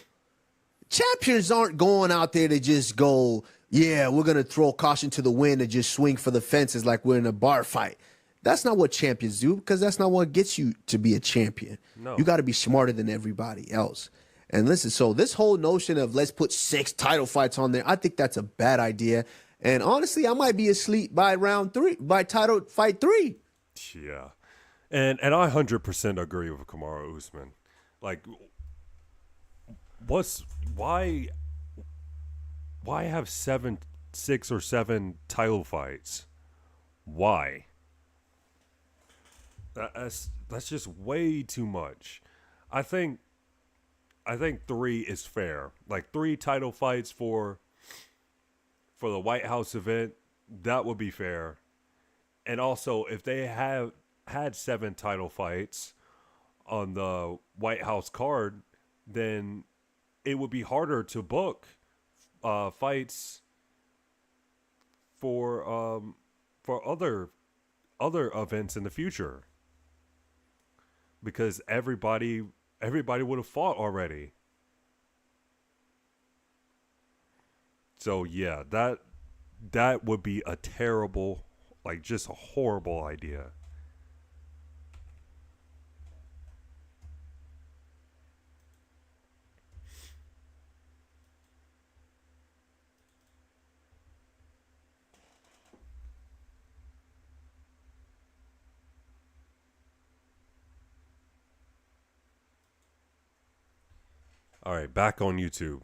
M: Champions aren't going out there to just go, yeah, we're going to throw caution to the wind and just swing for the fences like we're in a bar fight. That's not what champions do because that's not what gets you to be a champion. No. You got to be smarter than everybody else. And listen, so this whole notion of let's put 6 title fights on there, I think that's a bad idea. And honestly, I might be asleep by round 3, by title fight 3.
A: Yeah. And I 100% agree with Kamaru Usman. Like, why have 6 or 7 title fights? Why? That's just way too much. I think 3 is fair. Like 3 title fights for the White House event, that would be fair. And also, if they have had 7 title fights on the White House card, then it would be harder to book fights for other events in the future. Because everybody would have fought already. So yeah, that would be a terrible, like just a horrible idea. All right, back on YouTube.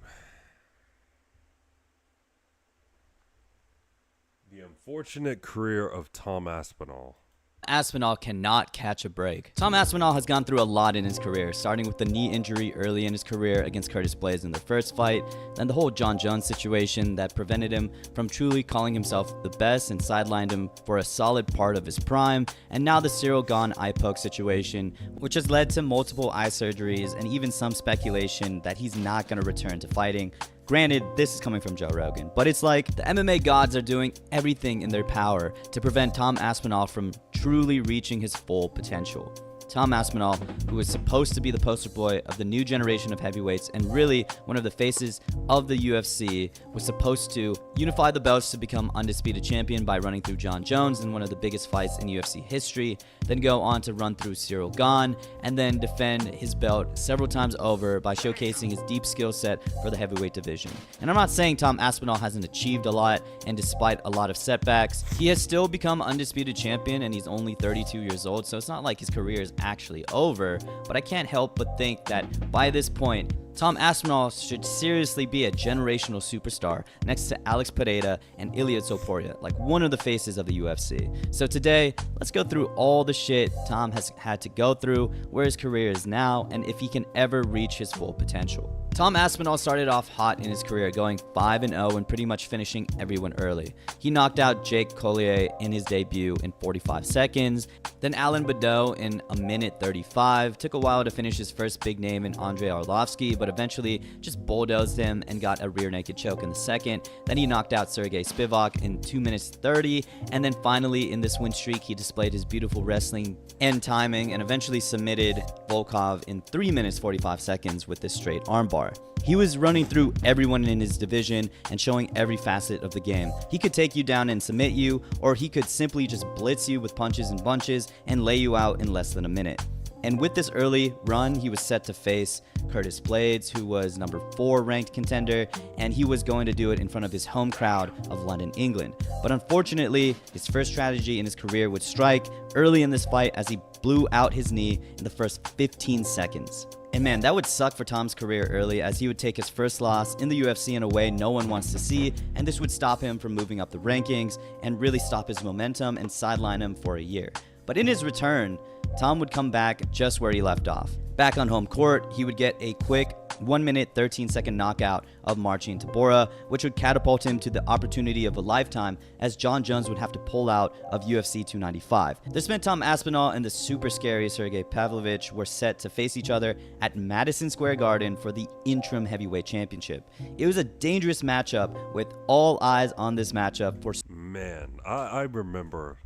A: The unfortunate career of Tom Aspinall.
N: Aspinall cannot catch a break. Tom Aspinall has gone through a lot in his career, starting with the knee injury early in his career against Curtis Blaydes in the first fight, then the whole John Jones situation that prevented him from truly calling himself the best and sidelined him for a solid part of his prime, and now the Cyril Gane eye poke situation, which has led to multiple eye surgeries and even some speculation that he's not going to return to fighting. Granted, this is coming from Joe Rogan, but it's like the MMA gods are doing everything in their power to prevent Tom Aspinall from truly reaching his full potential. Tom Aspinall, who is supposed to be the poster boy of the new generation of heavyweights and really one of the faces of the UFC, was supposed to unify the belts to become undisputed champion by running through John Jones in one of the biggest fights in UFC history, then go on to run through Cyril Gane, and then defend his belt several times over by showcasing his deep skill set for the heavyweight division. And I'm not saying Tom Aspinall hasn't achieved a lot, and despite a lot of setbacks, he has still become undisputed champion, and he's only 32 years old, so it's not like his career is actually over, but I can't help but think that by this point, Tom Aspinall should seriously be a generational superstar next to Alex Pereira and Ilya Topuria, like one of the faces of the UFC. So today, let's go through all the shit Tom has had to go through, where his career is now, and if he can ever reach his full potential. Tom Aspinall started off hot in his career, going 5-0 and pretty much finishing everyone early. He knocked out Jake Collier in his debut in 45 seconds, then Alan Baudot in a minute 35. Took a while to finish his first big name in Andrei Arlovsky, but eventually just bulldozed him and got a rear naked choke in the second. Then he knocked out Sergey Spivak in 2 minutes 30, and then finally in this win streak he displayed his beautiful wrestling and timing and eventually submitted Volkov in 3 minutes 45 seconds with this straight armbar. He was running through everyone in his division and showing every facet of the game. He could take you down and submit you, or he could simply just blitz you with punches and bunches and lay you out in less than a minute. And with this early run, he was set to face Curtis Blaydes, who was number 4 ranked contender, and he was going to do it in front of his home crowd of London, England. But unfortunately, his first strategy in his career would strike early in this fight as he blew out his knee in the first 15 seconds. And man, that would suck for Tom's career early, as he would take his first loss in the UFC in a way no one wants to see, and this would stop him from moving up the rankings and really stop his momentum and sideline him for a year. But in his return, Tom would come back just where he left off. Back on home court, he would get a quick 1 minute 13 second knockout of Marcin Tybura, which would catapult him to the opportunity of a lifetime, as John Jones would have to pull out of UFC 295. This meant Tom Aspinall and the super scary Sergey Pavlovich were set to face each other at Madison Square Garden for the interim heavyweight championship. It was a dangerous matchup with all eyes on this matchup for...
A: Man, I remember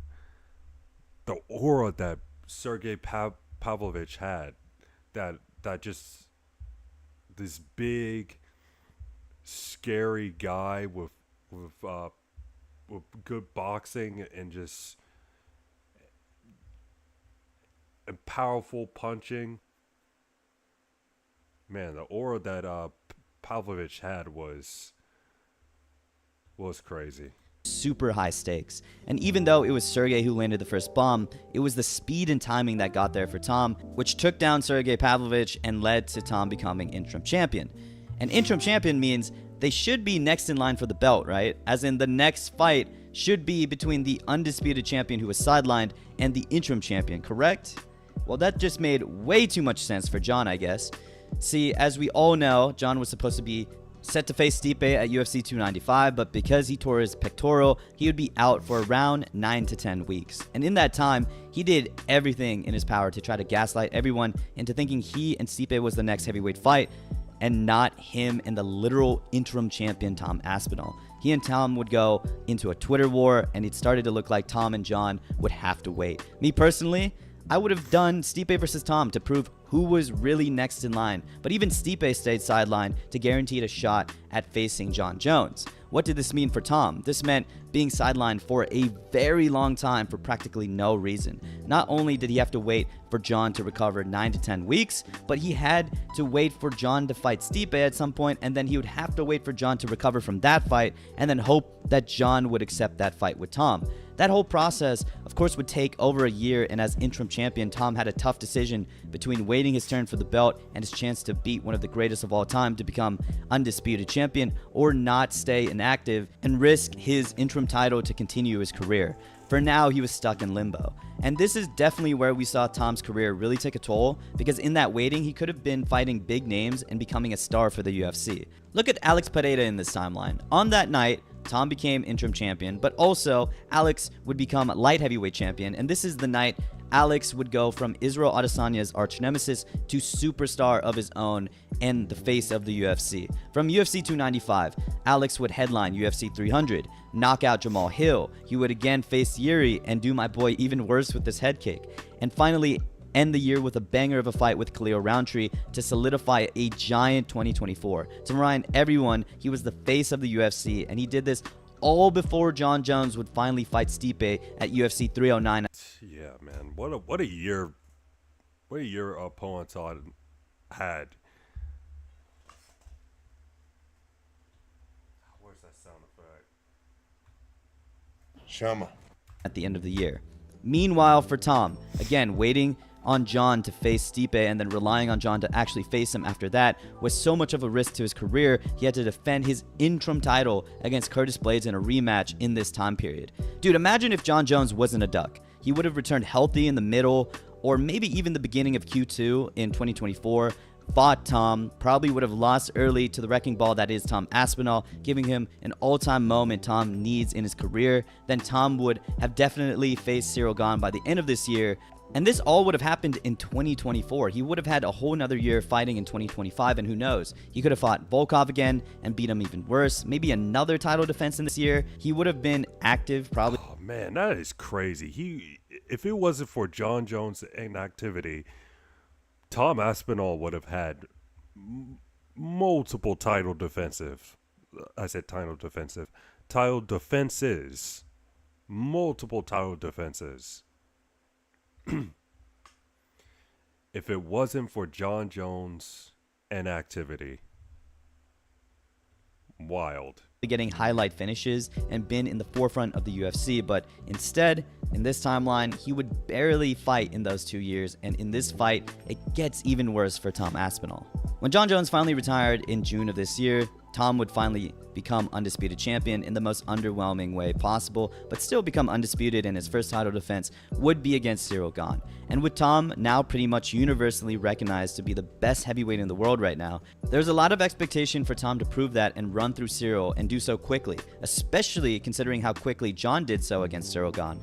A: the aura that Sergey Pavlovich had, that just this big, scary guy with good boxing and just and powerful punching. Man, the aura that Pavlovich had was crazy.
N: Super high stakes. And even though it was Sergey who landed the first bomb, it was the speed and timing that got there for Tom, which took down Sergey Pavlovich and led to Tom becoming interim champion. And interim champion means they should be next in line for the belt, right? As in, the next fight should be between the undisputed champion who was sidelined and the interim champion, correct? Well, that just made way too much sense for John, I guess. See, as we all know, John was supposed to be set to face Stipe at UFC 295, but because he tore his pectoral, he would be out for around 9 to 10 weeks. And in that time, he did everything in his power to try to gaslight everyone into thinking he and Stipe was the next heavyweight fight, and not him and the literal interim champion Tom Aspinall. He and Tom would go into a Twitter war, and it started to look like Tom and John would have to wait. Me personally, I would have done Stipe versus Tom to prove who was really next in line, but even Stipe stayed sidelined to guarantee a shot at facing John Jones. What did this mean for Tom? This meant being sidelined for a very long time for practically no reason. Not only did he have to wait for John to recover 9 to 10 weeks, but he had to wait for John to fight Stipe at some point, and then he would have to wait for John to recover from that fight, and then hope that John would accept that fight with Tom. That whole process, of course, would take over a year, and as interim champion, Tom had a tough decision between waiting his turn for the belt and his chance to beat one of the greatest of all time to become undisputed champion, or not stay inactive and risk his interim title to continue his career. For now, he was stuck in limbo. And this is definitely where we saw Tom's career really take a toll, because in that waiting, he could have been fighting big names and becoming a star for the UFC. Look at Alex Pereira in this timeline. On that night, Tom became interim champion, but also Alex would become light heavyweight champion, and this is the night Alex would go from Israel Adesanya's arch nemesis to superstar of his own and the face of the UFC. From UFC 295, Alex would headline UFC 300, knock out Jamal Hill. He would again face Yuri and do my boy even worse with this head kick. And finally, end the year with a banger of a fight with Khalil Roundtree to solidify a giant 2024. To remind everyone, he was the face of the UFC, and he did this all before Jon Jones would finally fight Stipe at UFC 309.
A: Yeah, man, what a year Pointon had. Where's that sound effect?
M: Shama.
N: At the end of the year. Meanwhile, for Tom, again, waiting on Jon to face Stipe and then relying on Jon to actually face him after that was so much of a risk to his career. He had to defend his interim title against Curtis Blaydes in a rematch in this time period. Dude, imagine if Jon Jones wasn't a duck. He would have returned healthy in the middle or maybe even the beginning of Q2 in 2024. Fought Tom, probably would have lost early to the wrecking ball that is Tom Aspinall, giving him an all-time moment Tom needs in his career. Then Tom would have definitely faced Ciryl Gane by the end of this year. And this all would have happened in 2024. He would have had a whole nother year fighting in 2025, and who knows? He could have fought Volkov again and beat him even worse. Maybe another title defense in this year. He would have been active probably.
A: Oh man, that is crazy. If it wasn't for Jon Jones' inactivity, Tom Aspinall would have had multiple title defenses. Multiple title defenses. If it wasn't for Jon Jones' inactivity. Wild.
N: Getting highlight finishes and been in the forefront of the UFC, but instead, in this timeline, he would barely fight in those 2 years, and in this fight, it gets even worse for Tom Aspinall. When Jon Jones finally retired in June of this year, Tom would finally become undisputed champion in the most underwhelming way possible, but still become undisputed, and his first title defense would be against Ciryl Gane. And with Tom now pretty much universally recognized to be the best heavyweight in the world right now, there's a lot of expectation for Tom to prove that and run through Ciryl and do so quickly, especially considering how quickly Jon did so against Ciryl Gane.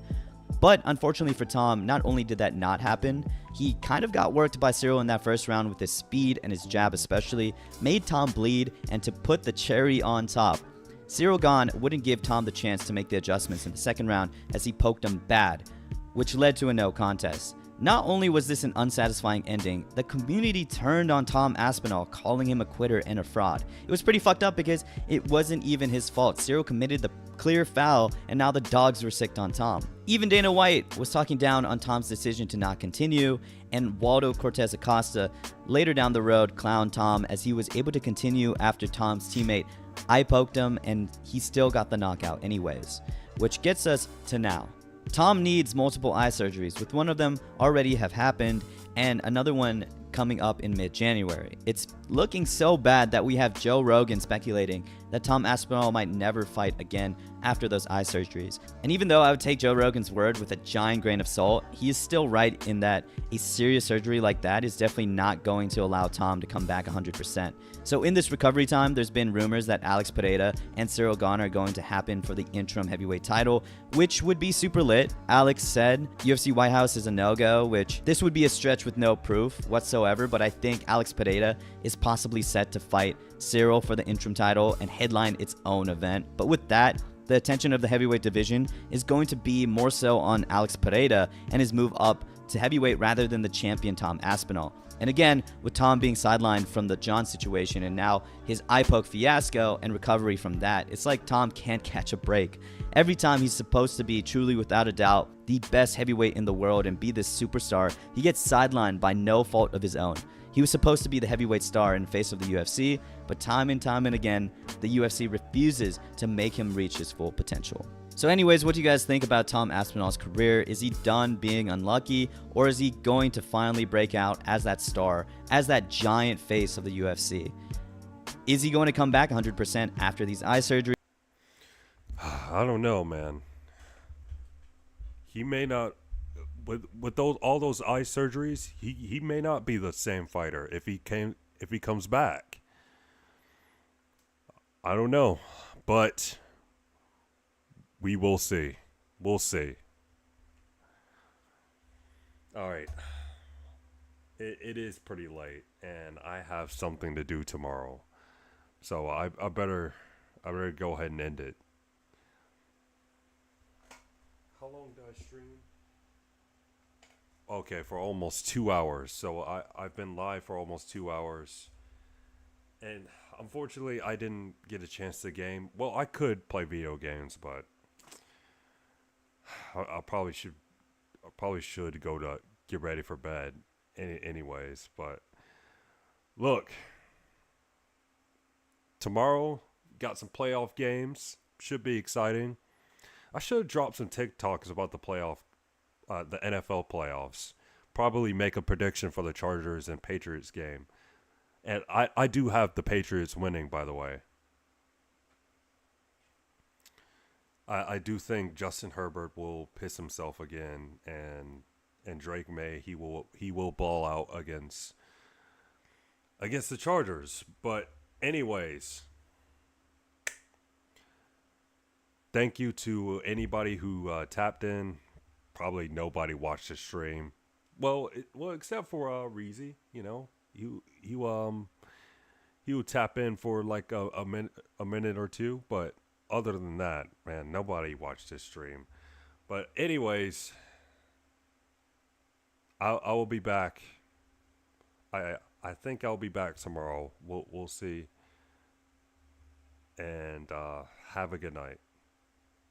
N: But unfortunately for Tom, not only did that not happen, he kind of got worked by Ciryl in that first round with his speed and his jab especially, made Tom bleed, and to put the cherry on top, Ciryl Gane wouldn't give Tom the chance to make the adjustments in the second round as he poked him bad, which led to a no contest. Not only was this an unsatisfying ending, the community turned on Tom Aspinall, calling him a quitter and a fraud. It was pretty fucked up because it wasn't even his fault. Ciryl committed the clear foul, and now the dogs were sicked on Tom. Even Dana White was talking down on Tom's decision to not continue, and Waldo Cortez Acosta later down the road clowned Tom as he was able to continue after Tom's teammate eye poked him, and he still got the knockout anyways. Which gets us to now. Tom needs multiple eye surgeries, with one of them already have happened and another one coming up in mid-January. It's looking so bad that we have Joe Rogan speculating that Tom Aspinall might never fight again after those eye surgeries. And even though I would take Joe Rogan's word with a giant grain of salt, he is still right in that a serious surgery like that is definitely not going to allow Tom to come back 100%. So in this recovery time, there's been rumors that Alex Pereira and Ciryl Gane are going to happen for the interim heavyweight title, which would be super lit. Alex said UFC White House is a no-go, which this would be a stretch with no proof whatsoever, but I think Alex Pereira is possibly set to fight Ciryl for the interim title and headline its own event. But with that, the attention of the heavyweight division is going to be more so on Alex Pereira and his move up to heavyweight rather than the champion Tom Aspinall. And again, with Tom being sidelined from the Jon situation and now his eye poke fiasco and recovery from that, it's like Tom can't catch a break. Every time he's supposed to be truly without a doubt the best heavyweight in the world and be this superstar, he gets sidelined by no fault of his own. He was supposed to be the heavyweight star and face of the UFC, but time and again, the UFC refuses to make him reach his full potential. So anyways, what do you guys think about Tom Aspinall's career? Is he done being unlucky, or is he going to finally break out as that star, as that giant face of the UFC? Is he going to come back 100% after these eye surgeries?
A: I don't know, man. he may not with those all those eye surgeries. He may not be the same fighter if he comes back. I don't know, but we will see. We'll see. All right. It is pretty late, and I have something to do tomorrow, so I better go ahead and end it. How long did I stream? Okay, for almost 2 hours. So I've been live for almost 2 hours, and unfortunately, I didn't get a chance to game. Well, I could play video games, but I probably should go to get ready for bed. Anyways, but look, tomorrow got some playoff games. Should be exciting. I should have dropped some TikToks about the the NFL playoffs. Probably make a prediction for the Chargers and Patriots game. And I do have the Patriots winning, by the way. I do think Justin Herbert will piss himself again, and Drake May, he will ball out against the Chargers. But anyways, thank you to anybody who tapped in. Probably nobody watched the stream. Well, except for Reezy, you know, he would tap in for like a minute or two, but other than that, man, nobody watched this stream. But anyways, I will be back. I think I'll be back tomorrow. We'll see. And have a good night.